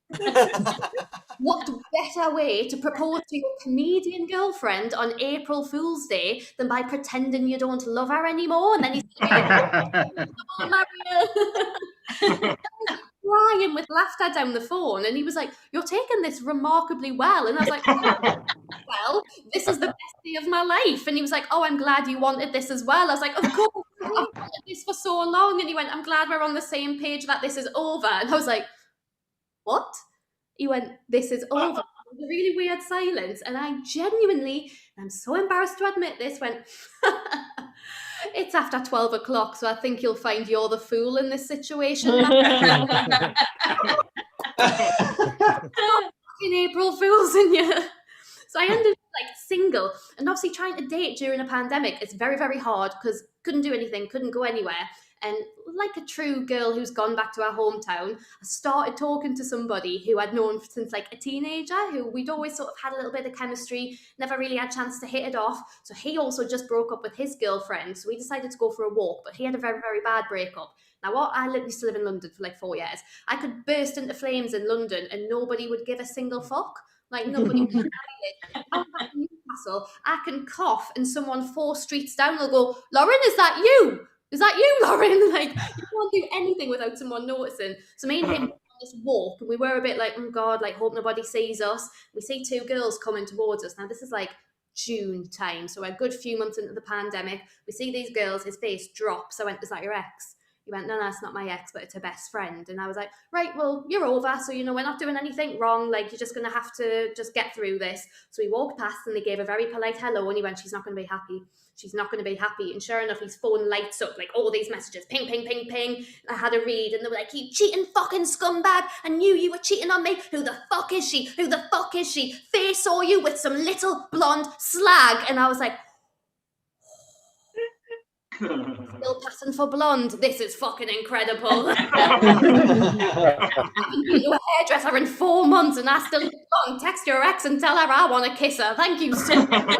What better way to propose to your comedian girlfriend on April Fool's Day than by pretending you don't love her anymore? And then he's like, I won't marry her. Crying with laughter down the phone, and he was like, you're taking this remarkably well. And I was like, well, this is the best day of my life. And he was like, oh, I'm glad you wanted this as well. I was like, of course, I've wanted this for so long. And he went, I'm glad we're on the same page that this is over. And I was like, what? He went, this is over. It was a really weird silence, and I genuinely, I'm so embarrassed to admit this, went, it's after 12 o'clock, so I think you'll find you're the fool in this situation. In April Fools in you. So I ended up single, and obviously trying to date during a pandemic is very, very hard because couldn't do anything, couldn't go anywhere. And like a true girl who's gone back to her hometown, I started talking to somebody who I'd known since a teenager, who we'd always sort of had a little bit of chemistry, never really had a chance to hit it off. So he also just broke up with his girlfriend. So we decided to go for a walk, but he had a very, very bad breakup. Now, I used to live in London for 4 years. I could burst into flames in London and nobody would give a single fuck. Nobody would carry it. I'm back in Newcastle, I can cough and someone 4 streets down will go, Lauren, is that you? Is that you, Lauren? You can't do anything without someone noticing. So me and him on this walk, and we were a bit like, oh God, hope nobody sees us. We see 2 girls coming towards us. Now, this is June time, so a good few months into the pandemic. We see these girls, his face drops. I went, is that your ex? He went, no, it's not my ex, but it's her best friend. And I was like, right, well, you're over, so, we're not doing anything wrong. You're just going to have to just get through this. So we walked past, and they gave a very polite hello, and he went, she's not going to be happy. She's not going to be happy. And sure enough, his phone lights up, all these messages, ping, ping, ping, ping. I had a read, and they were like, you cheating fucking scumbag. I knew you were cheating on me. Who the fuck is she? Who the fuck is she? Face saw you with some little blonde slag. And I was like, still passing for blonde. This is fucking incredible. I haven't been to a hairdresser in 4 months and I still look blonde. Text your ex and tell her I want to kiss her. Thank you so much.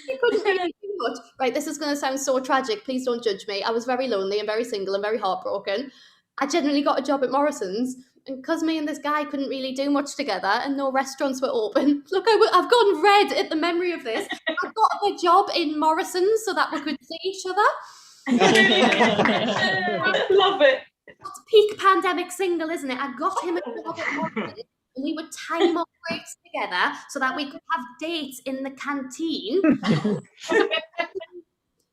You couldn't really do much. Right, this is going to sound so tragic. Please don't judge me. I was very lonely and very single and very heartbroken. I genuinely got a job at Morrison's. And because me and this guy couldn't really do much together and no restaurants were open, look, I've gone red at the memory of this. I got a job in Morrison's so that we could see each other. I love it. That's peak pandemic single, isn't it? I got him a job at Morrison's and we would time our breaks together so that we could have dates in the canteen.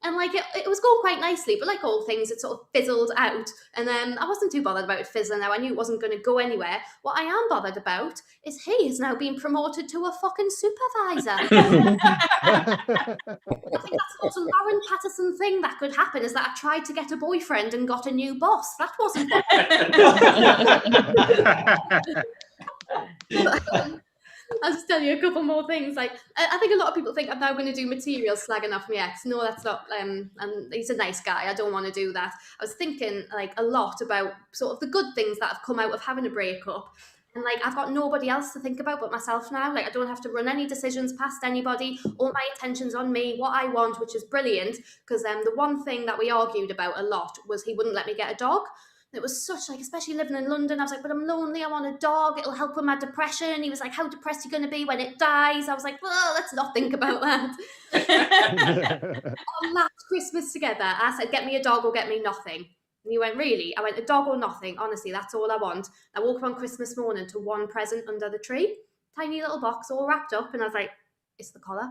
And it was going quite nicely, but like all things, it sort of fizzled out. And then I wasn't too bothered about it fizzling out. I knew it wasn't going to go anywhere. What I am bothered about is he has now been promoted to a fucking supervisor. I think that's the most Lauren Patterson thing that could happen, is that I tried to get a boyfriend and got a new boss. That wasn't I'll just tell you a couple more things. I think a lot of people think I'm now going to do material slagging off my ex. No, that's not. And he's a nice guy. I don't want to do that. I was thinking a lot about sort of the good things that have come out of having a breakup. And I've got nobody else to think about but myself now. I don't have to run any decisions past anybody. All my attention's on me, what I want, which is brilliant. Because the one thing that we argued about a lot was he wouldn't let me get a dog. It was such like, especially living in London, I was like, but I'm lonely, I want a dog, it'll help with my depression. He was like, how depressed are you going to be when it dies? I was like, well, let's not think about that. Our last Christmas together, I said, get me a dog or get me nothing. And he went, really? I went, a dog or nothing? Honestly, that's all I want. I woke up on Christmas morning to one present under the tree, tiny little box all wrapped up, and I was like, it's the collar.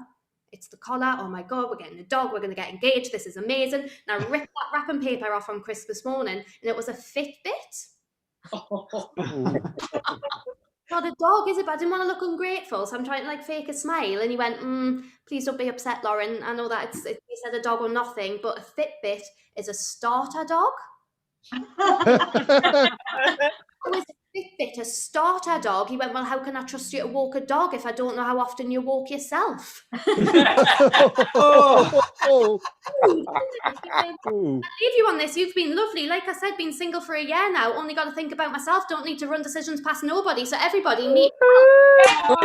It's the collar. Oh my God, we're getting a dog. We're going to get engaged. This is amazing. And I ripped that wrapping paper off on Christmas morning, and it was a Fitbit. Not a dog, is it? But I didn't want to look ungrateful, so I'm trying to like fake a smile. And he went, please don't be upset, Lauren. I know that he said a dog or nothing, but a Fitbit is a starter dog. Was Fitbit a starter dog? He went, well, how can I trust you to walk a dog if I don't know how often you walk yourself? I leave you on this. You've been lovely. Like I said, been single for a year now. Only got to think about myself. Don't need to run decisions past nobody. So everybody need help.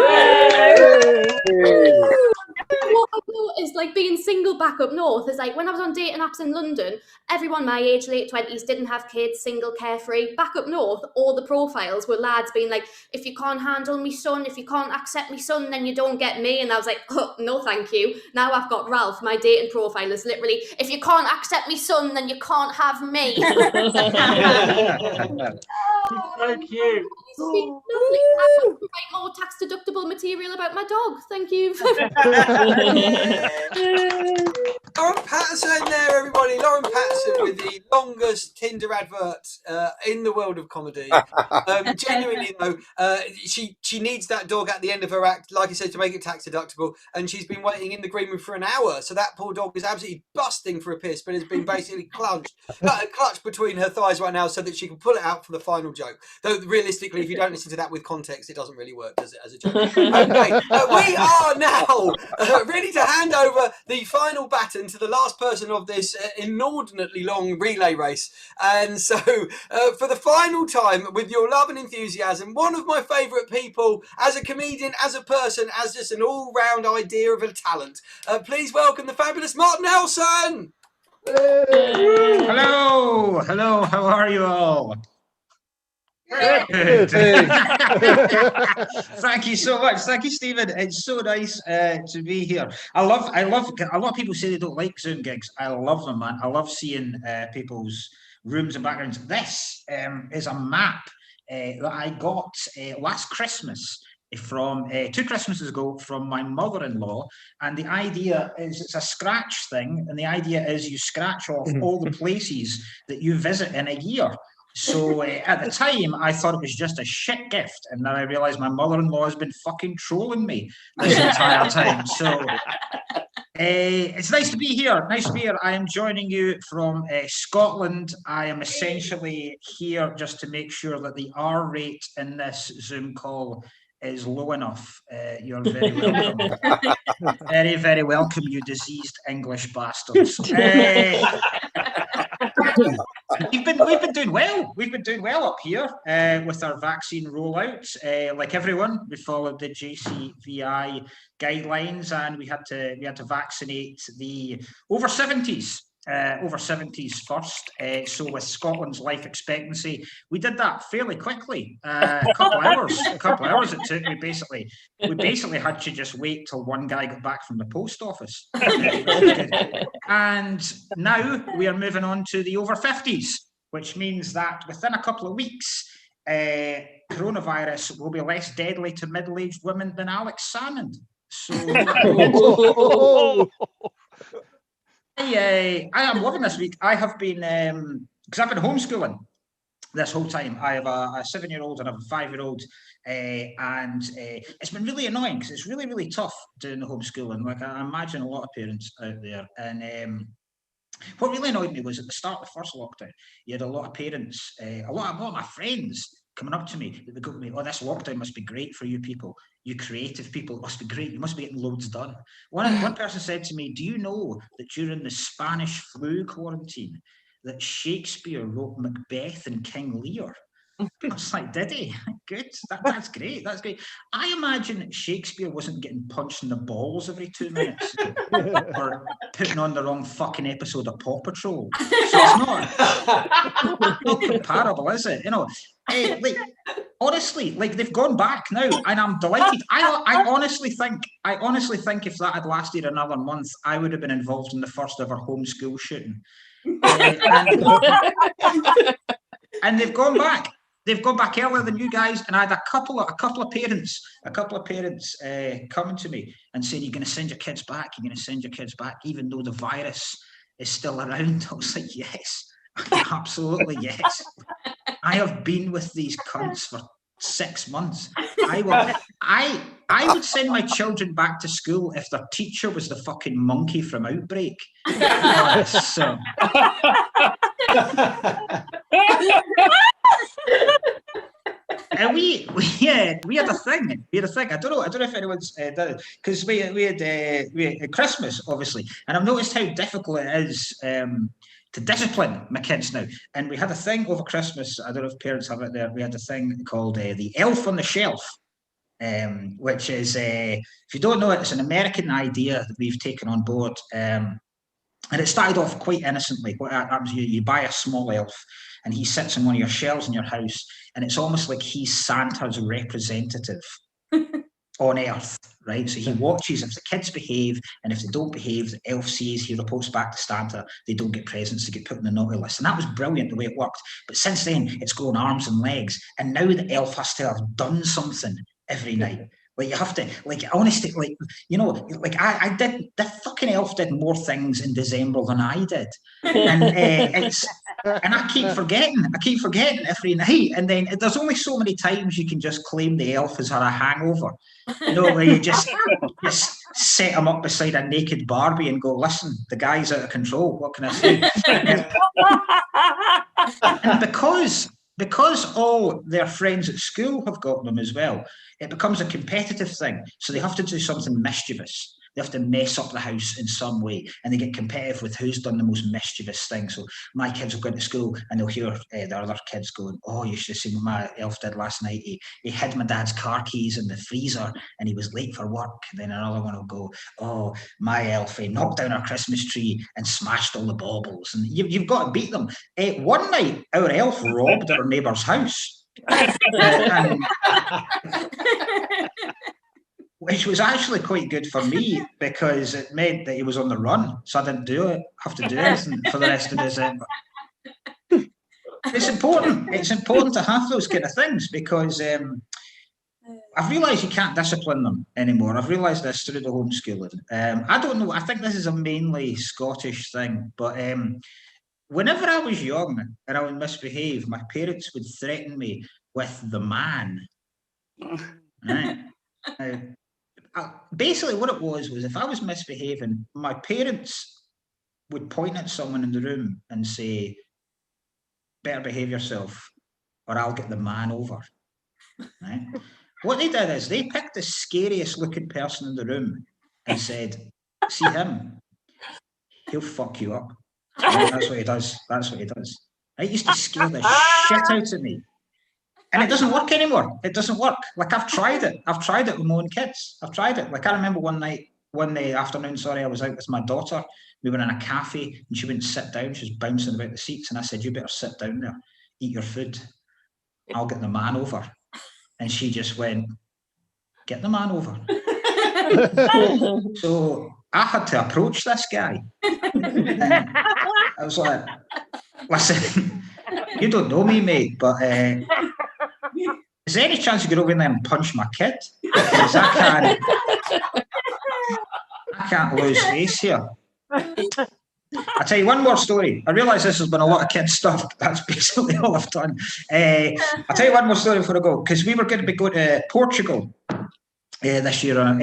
What I know is like being single back up north is like when I was on dating apps in London, everyone my age, late 20s, didn't have kids, single, carefree. Back up north, all the profiles were lads being like, if you can't handle me son, if you can't accept me son, then you don't get me. And I was like, oh, no thank you. Now I've got Ralph. My dating profile is literally, if you can't accept me son, then you can't have me. So cute. Lovely. I would write more tax deductible material about my dog. Thank you. Lauren Patterson there, everybody. Lauren Patterson with the longest Tinder advert in the world of comedy. Genuinely though, she needs that dog at the end of her act, like I said, to make it tax deductible, and she's been waiting in the green room for an hour. So that poor dog is absolutely busting for a piss, but has been basically clutched between her thighs right now so that she can pull it out for the final joke. Though realistically, if you don't listen to that with context, it doesn't really work, does it, as a joke? Okay, we are now ready to hand over the final baton to the last person of this inordinately long relay race. And so, for the final time, with your love and enthusiasm, one of my favourite people, as a comedian, as a person, as just an all-round idea of a talent, please welcome the fabulous Mark Nelson! Hello, how are you all? Good. Thank you so much. Thank you, Stephen. It's so nice to be here. I love. A lot of people say they don't like Zoom gigs. I love them, man. I love seeing people's rooms and backgrounds. This is a map that I got last Christmas from 2 Christmases ago from my mother-in-law, and the idea is it's a scratch thing, and the idea is you scratch off all the places that you visit in a year. So at the time, I thought it was just a shit gift, and now I realise my mother-in-law has been fucking trolling me this entire time. So it's nice to be here. Nice to be here. I am joining you from Scotland. I am essentially here just to make sure that the R rate in this Zoom call is low enough. You're very welcome. Very, very welcome, you diseased English bastards. We've been doing well. We've been doing well up here with our vaccine rollout. Like everyone, we followed the JCVI guidelines, and we had to vaccinate the over 70s. Over 70s first. So with Scotland's life expectancy, we did that fairly quickly. A couple hours it took. We basically had to just wait till one guy got back from the post office. And now we are moving on to the over 50s, which means that within a couple of weeks, coronavirus will be less deadly to middle-aged women than Alex Salmond. So I am loving this week. I have been, because I've been homeschooling this whole time. I have a 7-year-old and I have a 5-year-old, and it's been really annoying because it's really, really tough doing the homeschooling. Like I imagine a lot of parents out there. And what really annoyed me was at the start of the first lockdown, you had a lot of parents, a lot of my friends coming up to me, they go to me, oh, this lockdown must be great for you people. You creative people, it must be great. You must be getting loads done. One person said to me, do you know that during the Spanish flu quarantine that Shakespeare wrote Macbeth and King Lear? I was like, did he? Good. That's great. That's great. I imagine Shakespeare wasn't getting punched in the balls every 2 minutes for putting on the wrong fucking episode of Paw Patrol. So it's not comparable, is it? You know, like, honestly, like they've gone back now, and I'm delighted. I honestly think if that had lasted another month, I would have been involved in the first ever homeschool shooting. And they've gone back. They've gone back earlier than you guys, and I had a couple of parents coming to me and saying, "You're going to send your kids back. You're going to send your kids back, even though the virus is still around." I was like, "Yes, absolutely yes. I have been with these cunts for 6 months. I would send my children back to school if their teacher was the fucking monkey from Outbreak." So. And we had a thing. I don't know if anyone's done it, because we had Christmas, obviously, and I've noticed how difficult it is to discipline my kids now. And we had a thing over Christmas. I don't know if parents have it there. We had a thing called the Elf on the Shelf, which is, if you don't know it, it's an American idea that we've taken on board. And it started off quite innocently. What happens, you buy a small elf, and he sits on one of your shelves in your house, and it's almost like he's Santa's representative on Earth, right? So he watches if the kids behave, and if they don't behave, the elf sees, he reports back to Santa, they don't get presents, they get put on the naughty list. And that was brilliant the way it worked. But since then, it's grown arms and legs, and now the elf has to have done something every night. Like, you have to, like, honestly, like, you know, like I did, the fucking elf did more things in December than I did. And and I keep forgetting every night. And then there's only so many times you can just claim the elf has had a hangover, you know, where you just set him up beside a naked Barbie and go, "Listen, the guy's out of control. What can I say?" And because all their friends at school have got them as well, it becomes a competitive thing. So they have to do something mischievous. They have to mess up the house in some way, and they get competitive with who's done the most mischievous thing. So my kids will go into school and they'll hear the other kids going, "Oh, you should have seen what my elf did last night. He hid my dad's car keys in the freezer and he was late for work." And then another one will go, "Oh, my elf, he knocked down our Christmas tree and smashed all the baubles." And you've got to beat them. One night, our elf robbed our neighbour's house. Which was actually quite good for me, because it meant that he was on the run, so I didn't have to do anything for the rest of December. It's important to have those kind of things, because I've realised you can't discipline them anymore. I've realised this through the homeschooling. I don't know, I think this is a mainly Scottish thing, but whenever I was young and I would misbehave, my parents would threaten me with the man. Right? Basically what it was if I was misbehaving, my parents would point at someone in the room and say, "Better behave yourself or I'll get the man over." Right? What they did is they picked the scariest looking person in the room and said, "See him, he'll fuck you up." Right? That's what he does. It used to scare the shit out of me. And it doesn't work anymore. It doesn't work. Like, I've tried it with my own kids. I've tried it. Like, I remember one afternoon, I was out with my daughter. We were in a cafe and she wouldn't sit down. She was bouncing about the seats. And I said, "You better sit down there, eat your food. I'll get the man over." And she just went, "Get the man over." So I had to approach this guy. And I was like, "Listen, you don't know me, mate, but is there any chance you could over there and punch my kid? Because I can't lose face here." I'll tell you one more story. I realise this has been a lot of kids' stuff. That's basically all I've done. I'll tell you one more story before I go, because we were going to go to Portugal last year on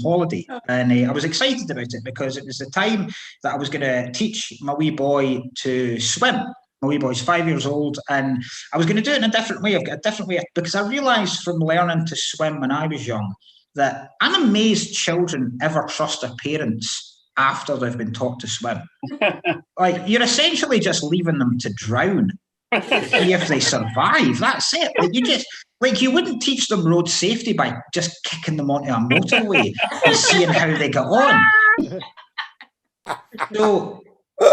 holiday, and I was excited about it because it was the time that I was going to teach my wee boy to swim. My wee boy's 5 years old, and I was going to do it in a different way. I've got a different way, because I realised from learning to swim when I was young that I'm amazed children ever trust their parents after they've been taught to swim. Like, you're essentially just leaving them to drown See if they survive. That's it. Like you wouldn't teach them road safety by just kicking them onto a motorway and seeing how they get on. So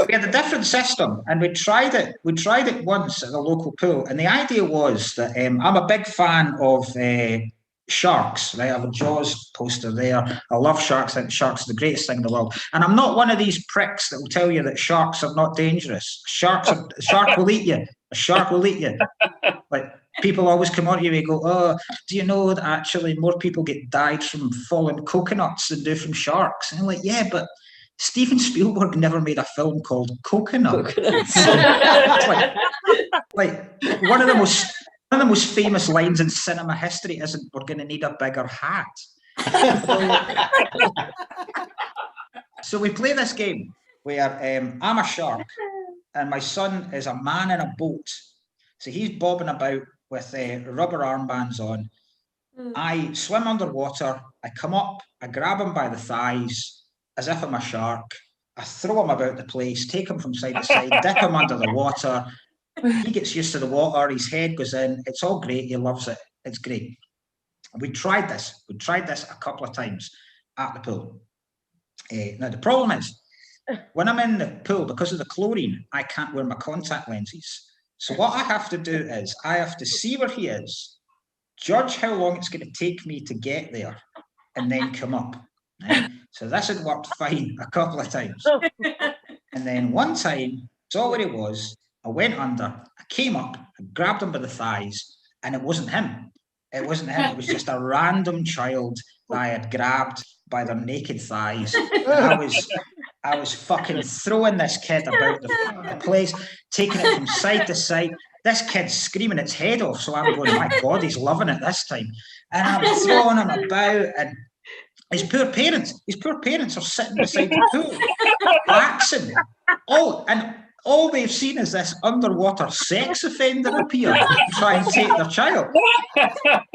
we had a different system, and we tried it. We tried it once at the local pool, and the idea was that I'm a big fan of sharks. Right, I have a Jaws poster there. I love sharks. I think sharks are the greatest thing in the world. And I'm not one of these pricks that will tell you that sharks are not dangerous. A shark will eat you. A shark will eat you. Like people always come on to you and go, "Oh, do you know that actually more people get died from falling coconuts than do from sharks?" And I'm like, "Yeah, but Steven Spielberg never made a film called Coconut." like one of the most famous lines in cinema history isn't, "We're going to need a bigger hat." So we play this game where I'm a shark and my son is a man in a boat. So he's bobbing about with rubber armbands on. I swim underwater. I come up. I grab him by the thighs as if I'm a shark. I throw him about the place, take him from side to side, dip him under the water. He gets used to the water. His head goes in. It's all great. He loves it. It's great. We tried this. We tried this a couple of times at the pool. Now, the problem is, when I'm in the pool, because of the chlorine, I can't wear my contact lenses. So what I have to do is I have to see where he is, judge how long it's going to take me to get there, and then come up. Right? So this had worked fine a couple of times. And then one time, it's all where he was. I went under, I came up, I grabbed him by the thighs, and it wasn't him. It wasn't him. It was just a random child that I had grabbed by their naked thighs. I was fucking throwing this kid about the place, taking it from side to side. This kid's screaming its head off, so I'm going, my God, he's loving it this time. And I'm throwing him about, and his poor parents are sitting beside the pool, relaxing. All they've seen is this underwater sex offender appear and try and take their child.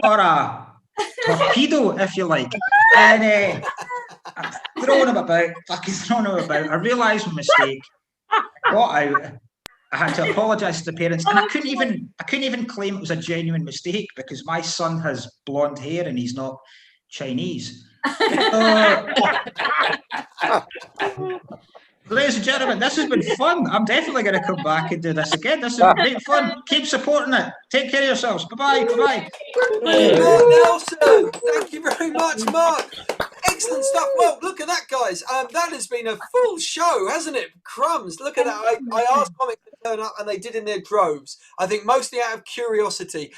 Or a torpedo, if you like. And I'm throwing him about, I realised my mistake. I got out. I had to apologise to the parents, and I couldn't even claim it was a genuine mistake because my son has blonde hair and he's not Chinese. Ladies and gentlemen, this has been fun. I'm definitely going to come back and do this again. This has been great fun. Keep supporting it. Take care of yourselves. Bye-bye. Bye-bye. Mark Nelson, thank you very much, Mark. Excellent stuff. Well, look at that, guys. That has been a full show, hasn't it? Crumbs. Look at that. I asked comics to turn up, and they did in their droves. I think mostly out of curiosity.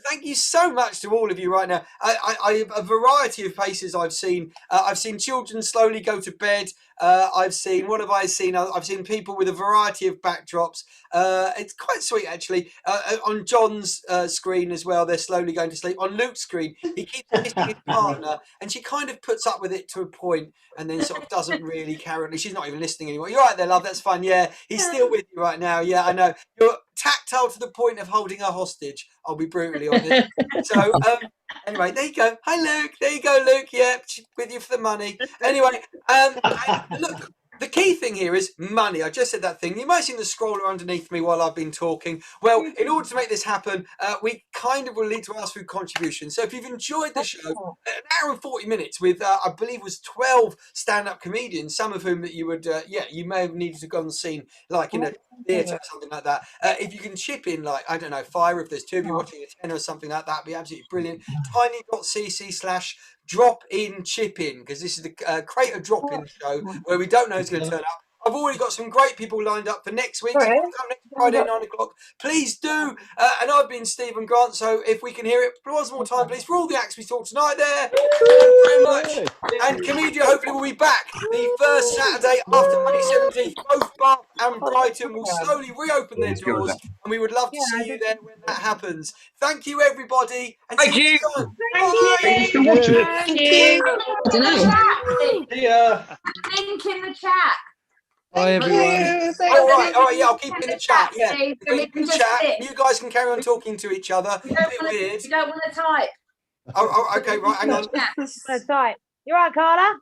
Thank you so much to all of you right now. A variety of faces I've seen. I've seen children slowly go to bed. I've seen, what have I seen? I've seen people with a variety of backdrops. It's quite sweet, actually. On John's screen as well, they're slowly going to sleep. On Luke's screen, he keeps kissing his partner, and she kind of puts up with it to a point, and then sort of doesn't really carry on. She's not even listening anymore. You're right there, love. That's fine. Yeah, he's still with you right now. Yeah, I know. You're tactile to the point of holding her hostage. I'll be brutally honest. So, anyway, there you go. Hi, Luke. There you go, Luke. Yeah, she's with you for the money. Anyway, look. The key thing here is money. I just said that thing. You might have seen the scroller underneath me while I've been talking. Well, in order to make this happen, we kind of will need to ask for contributions. So if you've enjoyed the show, an hour and 40 minutes with, I believe it was 12 stand-up comedians, some of whom that you would, you may have needed to go and seen, like in a theatre or something like that. If you can chip in, like, I don't know, $5, if there's 2 of you watching a 10 or something like that, that'd be absolutely brilliant. tiny.cc/drop-in chip-in, because this is the Krater Drop-In show where we don't know who's going to turn up. I've already got some great people lined up for next week. So if you want to come next Friday, 9 o'clock, please do. And I've been Stephen Grant, so if we can hear it once more time, please, for all the acts we saw tonight there. Thank you very much. And Komedia hopefully will be back the first Saturday after May 17th. Both Bath and Brighton will slowly reopen their doors, and we would love to see you there when that happens. Thank you, everybody. And thank you. Thank you. Thank you. I don't know. Link in the chat. Bye, everyone. All right, yeah, I'll keep it in the chat. Yeah, in the chat. You guys can carry on talking to each other. You don't want to type. Oh, okay, right, hang on. Type. You're right, Carla.